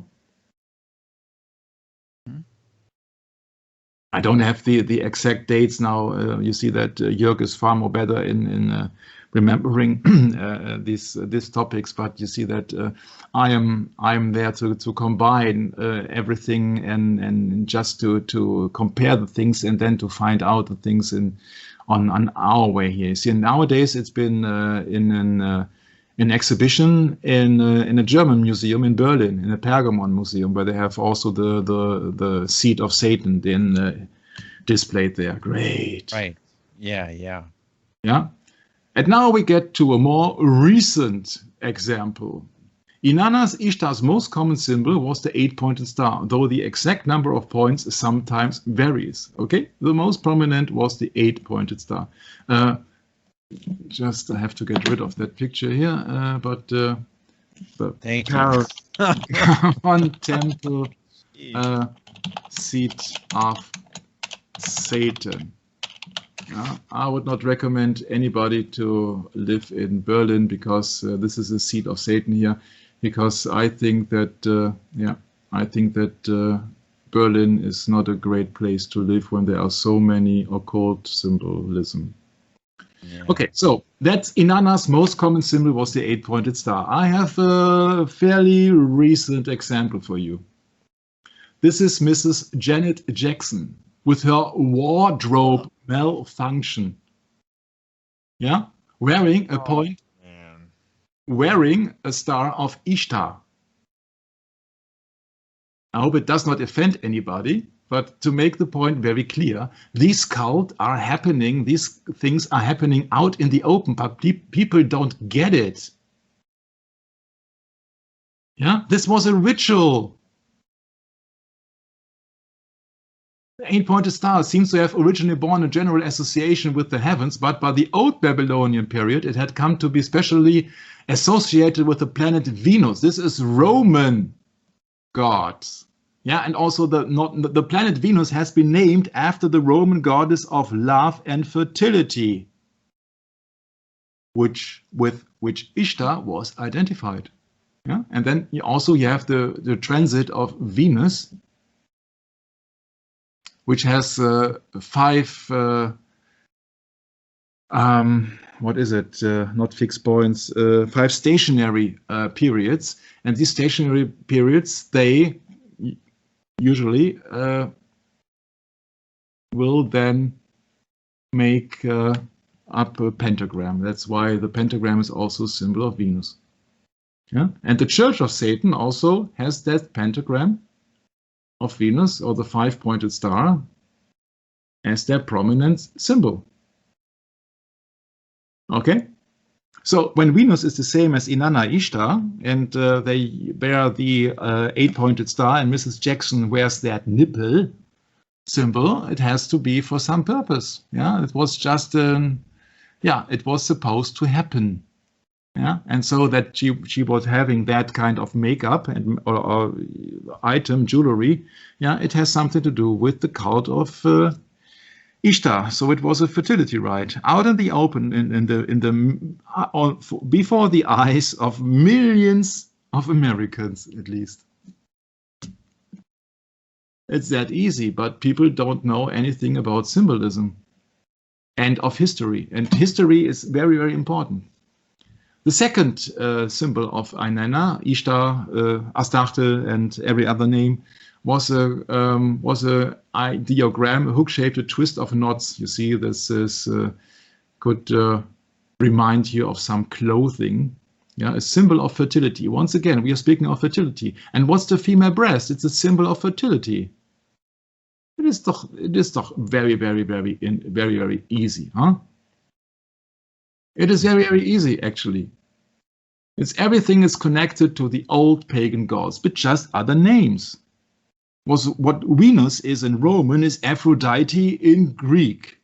I don't have the exact dates now. You see that Jörg is far more better in remembering these topics, but you see that I am there to combine everything and just to compare the things and then to find out the things on our way here. You see, nowadays it's been in an exhibition in a German museum in Berlin, in a Pergamon museum, where they have also the seat of Satan displayed there. Great. Right. Yeah. And now we get to a more recent example. Inanna's Ishtar's most common symbol was the 8-pointed star, though the exact number of points sometimes varies. Okay, the most prominent was the 8-pointed star. Just I have to get rid of that picture here, but the one temple seat of Satan. I would not recommend anybody to live in Berlin because this is a seat of Satan here. Because I think that Berlin is not a great place to live when there are so many occult symbolism. Yeah. Okay, so that's Inanna's most common symbol was the 8-pointed star. I have a fairly recent example for you. This is Mrs. Janet Jackson with her wardrobe malfunction. Yeah, wearing a star of Ishtar. I hope it does not offend anybody, but to make the point very clear, these cults are happening, these things are happening out in the open, but people don't get it. Yeah, this was a ritual. The 8-pointed star seems to have originally borne a general association with the heavens, but by the Old Babylonian period, it had come to be specially associated with the planet Venus. This is Roman gods. Yeah, and also the planet Venus has been named after the Roman goddess of love and fertility, with which Ishtar was identified. Yeah, and then you have the transit of Venus, which has 5 what is it? Not fixed points. 5 stationary periods, and these stationary periods they usually will then make up a pentagram. That's why the pentagram is also a symbol of Venus. Yeah, and the Church of Satan also has that pentagram of Venus, or the 5-pointed star, as their prominent symbol. Okay, so when Venus is the same as Inanna Ishtar, and they bear the 8-pointed star, and Mrs. Jackson wears that nipple symbol, it has to be for some purpose. Yeah, it was just it was supposed to happen. Yeah, and so that she was having that kind of makeup and or item jewelry. Yeah, it has something to do with the cult of Ishtar. So it was a fertility rite out in the open, before the eyes of millions of Americans, at least. It's that easy, but people don't know anything about symbolism and of history. And history is very, very important. The second symbol of Inanna, Ishtar, Astarte, and every other name was a ideogram, a hook-shaped twist of knots. You see, this is could remind you of some clothing. Yeah, a symbol of fertility. Once again, we are speaking of fertility. And what's the female breast? It's a symbol of fertility. It is doch very, very, very, very, very easy, huh? It is very, very easy, actually. Everything is connected to the old pagan gods, but just other names. What Venus is in Roman is Aphrodite in Greek,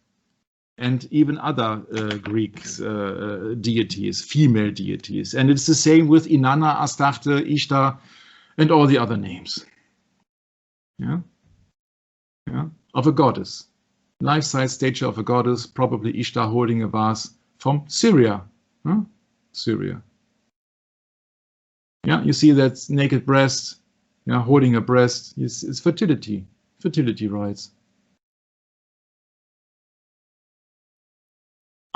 and even other Greek deities, female deities. And it's the same with Inanna, Astarte, Ishtar, and all the other names. Yeah, of a goddess. Life-size statue of a goddess, probably Ishtar holding a vase from Syria. Huh? Syria. Yeah, you see that naked breast, yeah, holding a breast. It's fertility rites.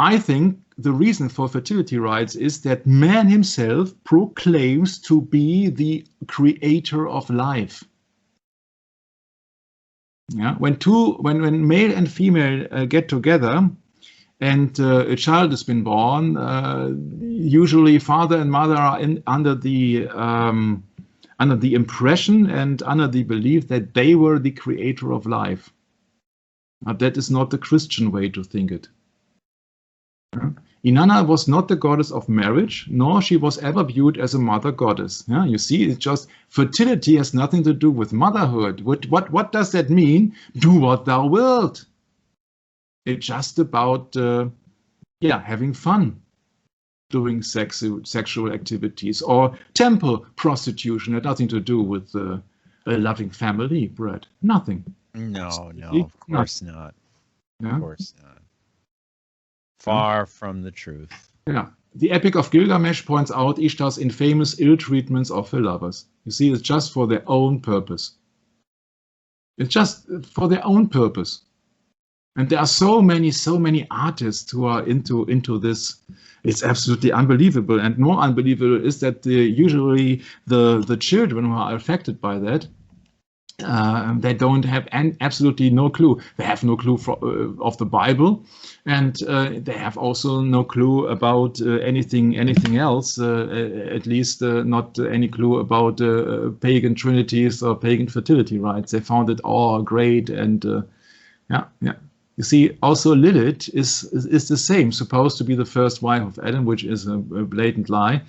I think the reason for fertility rites is that man himself proclaims to be the creator of life. Yeah, when male and female get together, and a child has been born, usually father and mother are under the impression and under the belief that they were the creator of life. But that is not the Christian way to think it. Inanna was not the goddess of marriage, nor she was ever viewed as a mother goddess. Yeah, you see, it's just fertility has nothing to do with motherhood. What does that mean? Do what thou wilt. It's just about having fun, doing sexual activities, or temple prostitution. Had nothing to do with a loving family, Brett. Nothing. No, of course not. Yeah? Of course not. Far from the truth. Yeah. The Epic of Gilgamesh points out Ishtar's infamous ill treatments of her lovers. You see, it's just for their own purpose. It's just for their own purpose. And there are so many artists who are into this. It's absolutely unbelievable. And more unbelievable is that usually the children who are affected by that, they don't have absolutely no clue. They have no clue of the Bible, and they have also no clue about anything else. At least not any clue about pagan trinities or pagan fertility rites. They found it all great, and yeah. You see, also Lilith is the same, supposed to be the first wife of Adam, which is a blatant lie.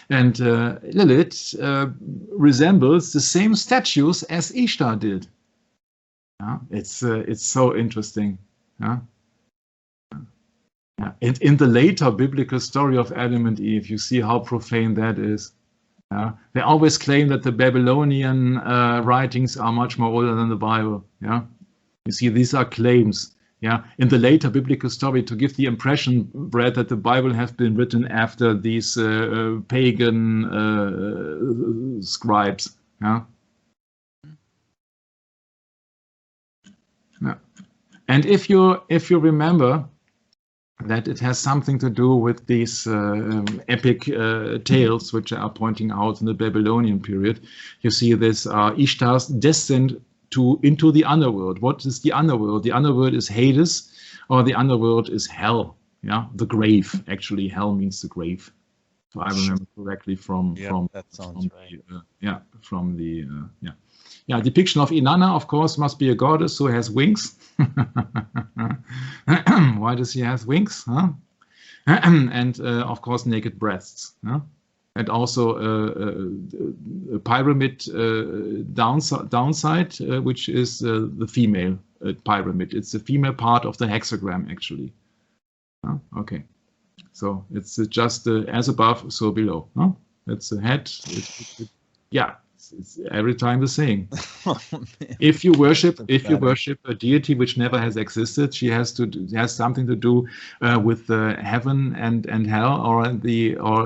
And Lilith resembles the same statues as Ishtar did. Yeah, it's so interesting. Yeah. Yeah. And in the later biblical story of Adam and Eve, you see how profane that is. Yeah. They always claim that the Babylonian writings are much more older than the Bible. Yeah. You see, these are claims. Yeah, in the later biblical story, to give the impression, Brad, that the Bible has been written after these pagan scribes. Yeah. Yeah. And if you remember that it has something to do with these epic tales, which are pointing out in the Babylonian period, you see this Ishtar's descent into the underworld. What is the underworld? The underworld is Hades, or the underworld is hell. Yeah, the grave. Actually, hell means the grave. If I remember correctly from that sounds right. Depiction of Inanna, of course, must be a goddess who has wings. Why does she have wings? Huh? And of course, naked breasts. Huh? And also a pyramid downside, which is the female pyramid. It's the female part of the hexagram, actually. Okay, so it's just as above, so below. It's a head. It's every time the same. Oh, if you worship a deity which never has existed, she has something to do with heaven and hell, or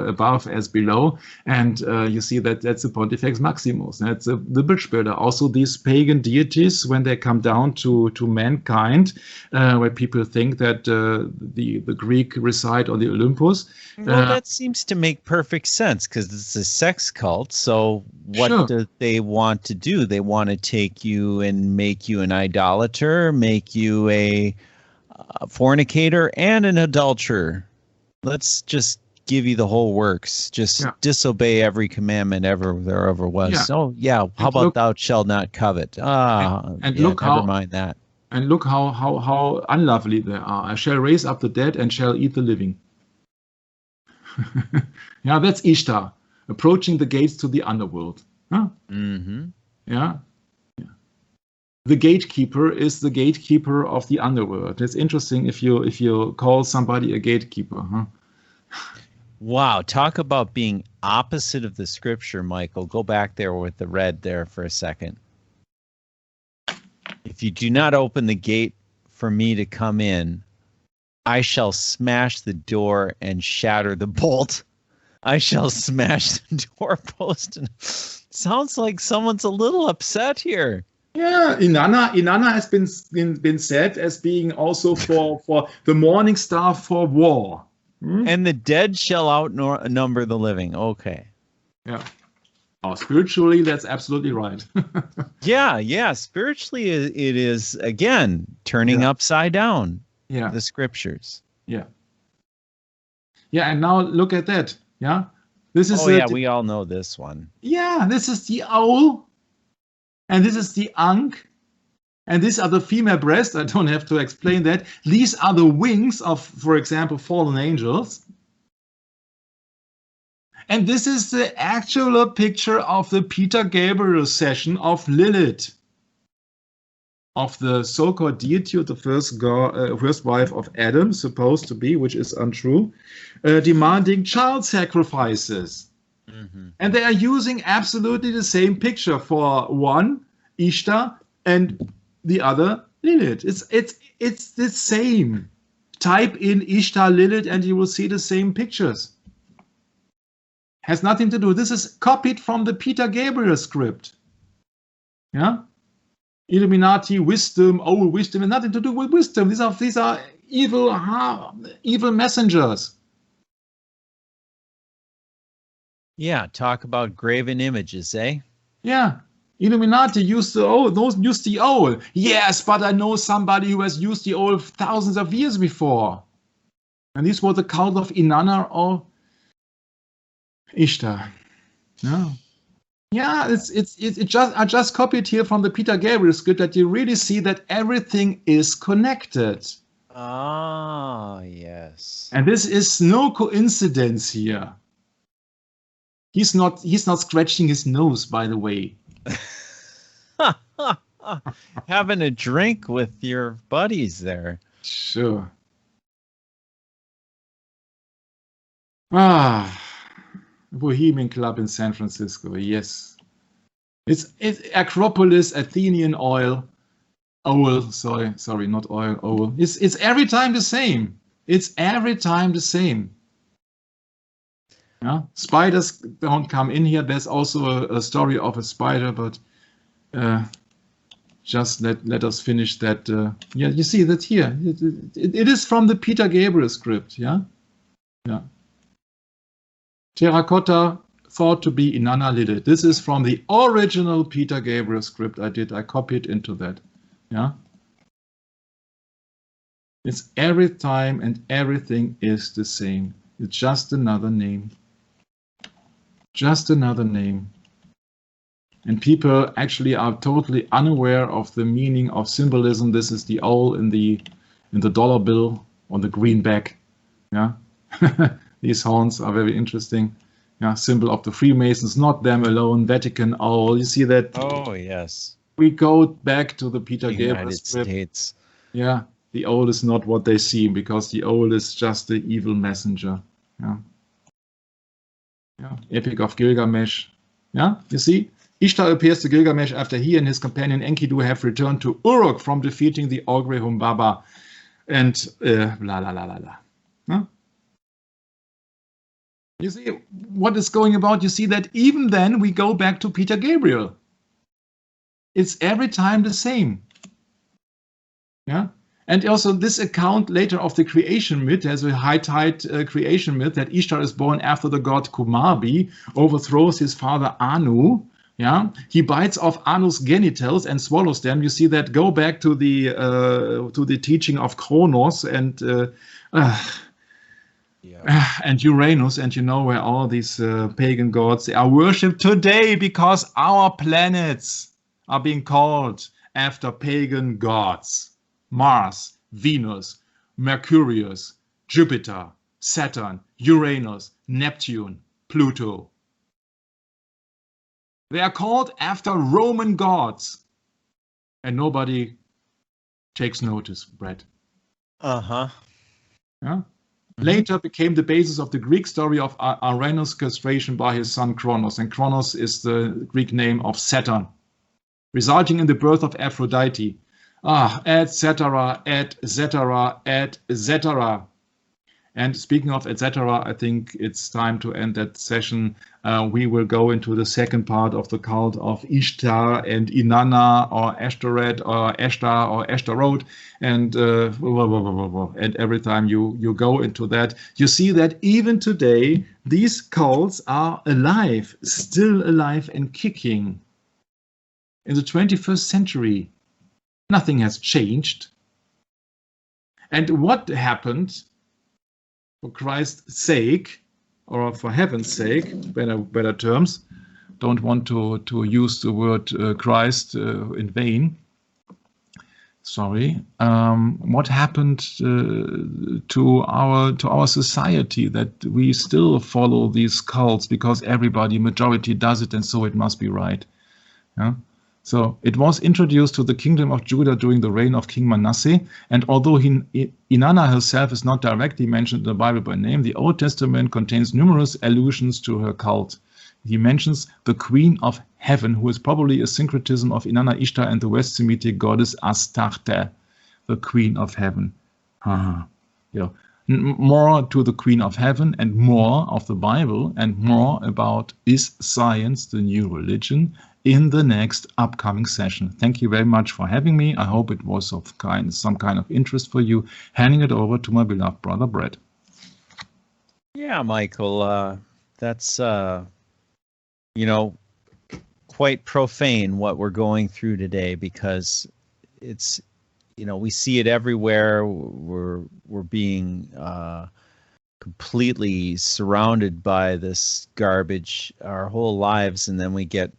above as below. And you see that's the Pontifex Maximus. That's the bridge builder. Also, these pagan deities, when they come down to mankind, where people think that the Greek reside on the Olympus. Well, that seems to make perfect sense, because it's a sex cult. So what do they want to do? They want to take you and make you an idolater, make you a fornicator and an adulterer. Let's just give you the whole works. Just disobey every commandment there ever was. Yeah. So how about thou shalt not covet? Never mind that. And look how unlovely they are. I shall raise up the dead and shall eat the living. Yeah, that's Ishtar approaching the gates to the underworld. Huh? Mm-hmm. Yeah. The gatekeeper is the gatekeeper of the underworld. It's interesting if you call somebody a gatekeeper. Huh? Wow, talk about being opposite of the scripture, Michael. Go back there with the red there for a second. If you do not open the gate for me to come in, I shall smash the door and shatter the bolt. I shall smash the doorpost. Sounds like someone's a little upset here. Yeah, Inanna has been said as being also for the morning star for war. And the dead shall outnumber the living. Okay. Yeah. Oh, spiritually, that's absolutely right. Yeah. Spiritually, it is, again, turning upside down the scriptures. Yeah. Yeah, and now look at that. Yeah. This is we all know this one. Yeah, this is the owl. And this is the ankh. And these are the female breasts. I don't have to explain that. These are the wings of, for example, fallen angels. And this is the actual picture of the Peter Gabriel session of Lilith, of the so-called deity of the first wife of Adam, supposed to be, which is untrue, demanding child sacrifices. Mm-hmm. And they are using absolutely the same picture for one, Ishtar, and the other, Lilith. It's the same. Type in Ishtar, Lilith, and you will see the same pictures. Has nothing to do. This is copied from the Peter Gabriel script. Yeah, Illuminati, wisdom, old wisdom, and nothing to do with wisdom. These are evil messengers. Yeah, talk about graven images, eh? Yeah, Illuminati used the owl. Those used the owl. Yes, but I know somebody who has used the owl thousands of years before, and this was the cult of Inanna or Ishtar. No. Yeah, I just copied here from the Peter Gabriel script that you really see that everything is connected. Ah, yes. And this is no coincidence here. He's not scratching his nose, by the way. Having a drink with your buddies there. Sure. Bohemian Club in San Francisco, yes. It's Acropolis, Athenian owl. Sorry, not oil, owl. It's every time the same. It's every time the same. Yeah, spiders don't come in here. There's also a story of a spider, but just let us finish that. Yeah, you see that here. It is from the Peter Gabriel script. Yeah. Terracotta thought to be Inanna Lilith. This is from the original Peter Gabriel script I copied into that. Yeah. It's every time and everything is the same. It's just another name. Just another name. And people actually are totally unaware of the meaning of symbolism. This is the owl in the dollar bill on the greenback. Yeah. These horns are very interesting. Yeah, symbol of the Freemasons, not them alone. Vatican owl. You see that? Oh, yes. We go back to the Peter Gabriel United script. States. Yeah, the owl is not what they see, because the owl is just the evil messenger. Yeah. Epic of Gilgamesh. Yeah, you see? Ishtar appears to Gilgamesh after he and his companion Enkidu have returned to Uruk from defeating the Ogre Humbaba. And blah, blah, blah, blah, blah. Huh? You see what is going about? You see that even then we go back to Peter Gabriel. It's every time the same. Yeah. And also this account later of the creation myth, there's a high tide creation myth that Ishtar is born after the god Kumarbi overthrows his father Anu. Yeah, he bites off Anu's genitals and swallows them. You see that. Go back to the teaching of Kronos and Uranus, and you know where all these pagan gods are worshipped today, because our planets are being called after pagan gods. Mars, Venus, Mercurius, Jupiter, Saturn, Uranus, Neptune, Pluto. They are called after Roman gods. And nobody takes notice, Brett. Uh-huh. Yeah? Later became the basis of the Greek story of Uranus' castration by his son Kronos. And Kronos is the Greek name of Saturn, resulting in the birth of Aphrodite. Etc., etc., etc. And speaking of etc., I think it's time to end that session. We will go into the second part of the cult of Ishtar and Inanna or Ashtoreth or Ashtar or Ashtaroth. And and every time you go into that, you see that even today, these cults are alive, still alive and kicking. In the 21st century, nothing has changed. And what happened? For Christ's sake, or for heaven's sake, better terms, don't want to use the word Christ in vain. Sorry. What happened to our society that we still follow these cults because everybody, majority does it, and so it must be right. Yeah? So it was introduced to the kingdom of Judah during the reign of King Manasseh, and although Inanna herself is not directly mentioned in the Bible by name, the Old Testament contains numerous allusions to her cult. He mentions the Queen of Heaven, who is probably a syncretism of Inanna Ishtar and the West Semitic goddess Astarte, the Queen of Heaven. Yeah. More to the Queen of Heaven and more of the Bible and more about Is Science the New Religion in the next upcoming session. Thank you very much for having me. I hope it was of some kind of interest for you. Handing it over to my beloved brother Brett. Yeah, Michael, that's quite profane what we're going through today, because it's, we see it everywhere. We're being completely surrounded by this garbage our whole lives, and then we get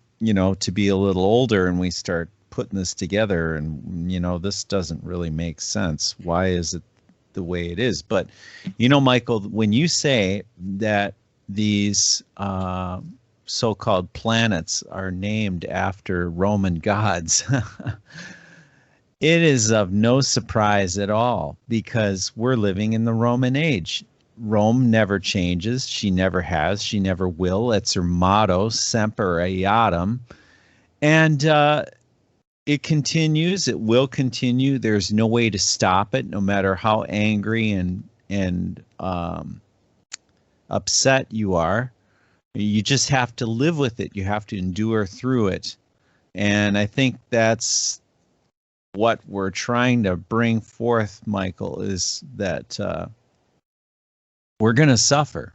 to be a little older and we start putting this together, and this doesn't really make sense. Why is it the way it is? But Michael, when you say that these so-called planets are named after Roman gods, it is of no surprise at all, because we're living in the Roman age. Rome never changes. She never has. She never will. It's her motto, semper eadem. And it continues. It will continue. There's no way to stop it, no matter how angry and upset you are. You just have to live with it. You have to endure through it. And I think that's what we're trying to bring forth, Michael, is that we're going to suffer.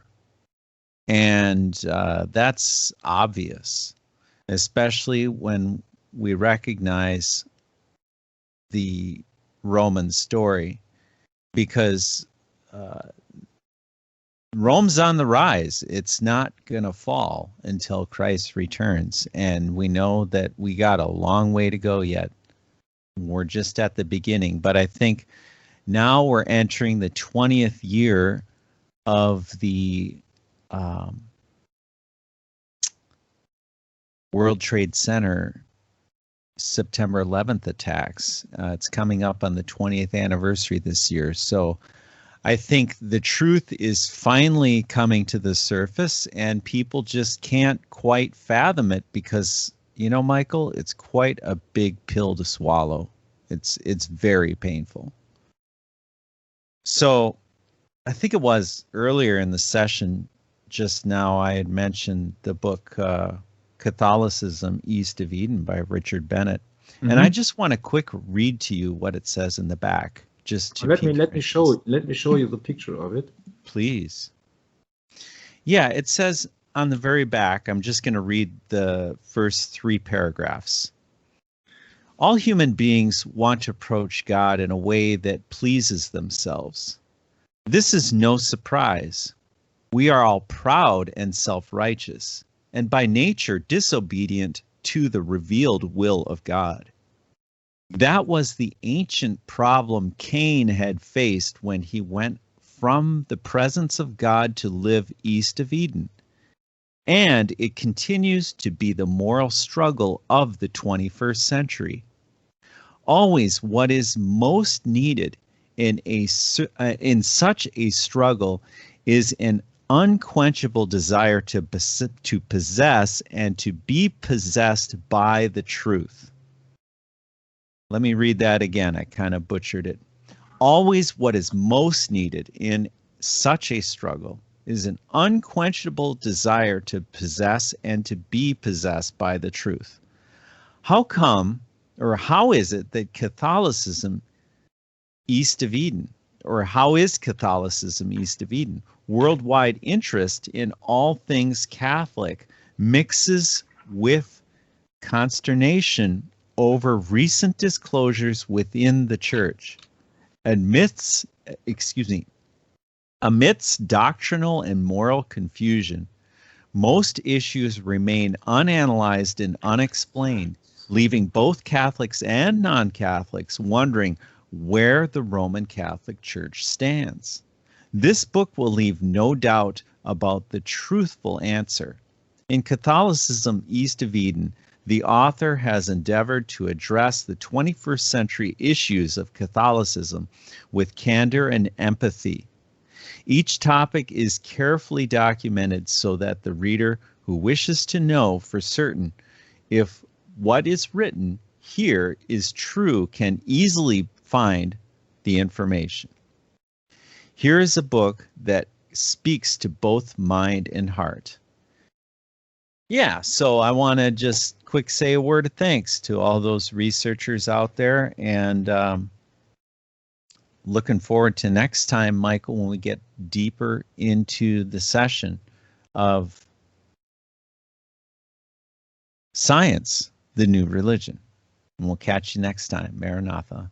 And that's obvious, especially when we recognize the Roman story, because Rome's on the rise. It's not going to fall until Christ returns. And we know that we got a long way to go yet. We're just at the beginning. But I think now we're entering the 20th year of the World Trade Center September 11th attacks. It's coming up on the 20th anniversary this year. So I think the truth is finally coming to the surface, and people just can't quite fathom it because, Michael, it's quite a big pill to swallow. It's very painful. So I think it was earlier in the session just now I had mentioned the book Catholicism East of Eden by Richard Bennett. Mm-hmm. And I just want to quick read to you what it says in the back. Just to let me show you the picture of it. Please. Yeah, it says on the very back, I'm just going to read the first 3 paragraphs. All human beings want to approach God in a way that pleases themselves. This is no surprise. We are all proud and self-righteous, and by nature disobedient to the revealed will of God. That was the ancient problem Cain had faced when he went from the presence of God to live east of Eden. And it continues to be the moral struggle of the 21st century. Always what is most needed in such a struggle is an unquenchable desire to possess and to be possessed by the truth. Let me read that again. I kind of butchered it. Always what is most needed in such a struggle is an unquenchable desire to possess and to be possessed by the truth. How come, or how is it that Catholicism east of Eden, or how is Catholicism east of Eden? Worldwide interest in all things Catholic mixes with consternation over recent disclosures within the church. Amidst doctrinal and moral confusion, most issues remain unanalyzed and unexplained, leaving both Catholics and non-Catholics wondering where the Roman Catholic Church stands. This book will leave no doubt about the truthful answer. In Catholicism East of Eden, the author has endeavored to address the 21st century issues of Catholicism with candor and empathy. Each topic is carefully documented so that the reader who wishes to know for certain if what is written here is true can easily find the information. Here is a book that speaks to both mind and heart. Yeah, so I want to just quick say a word of thanks to all those researchers out there, and looking forward to next time, Michael, when we get deeper into the session of Science, the New Religion. And we'll catch you next time. Maranatha.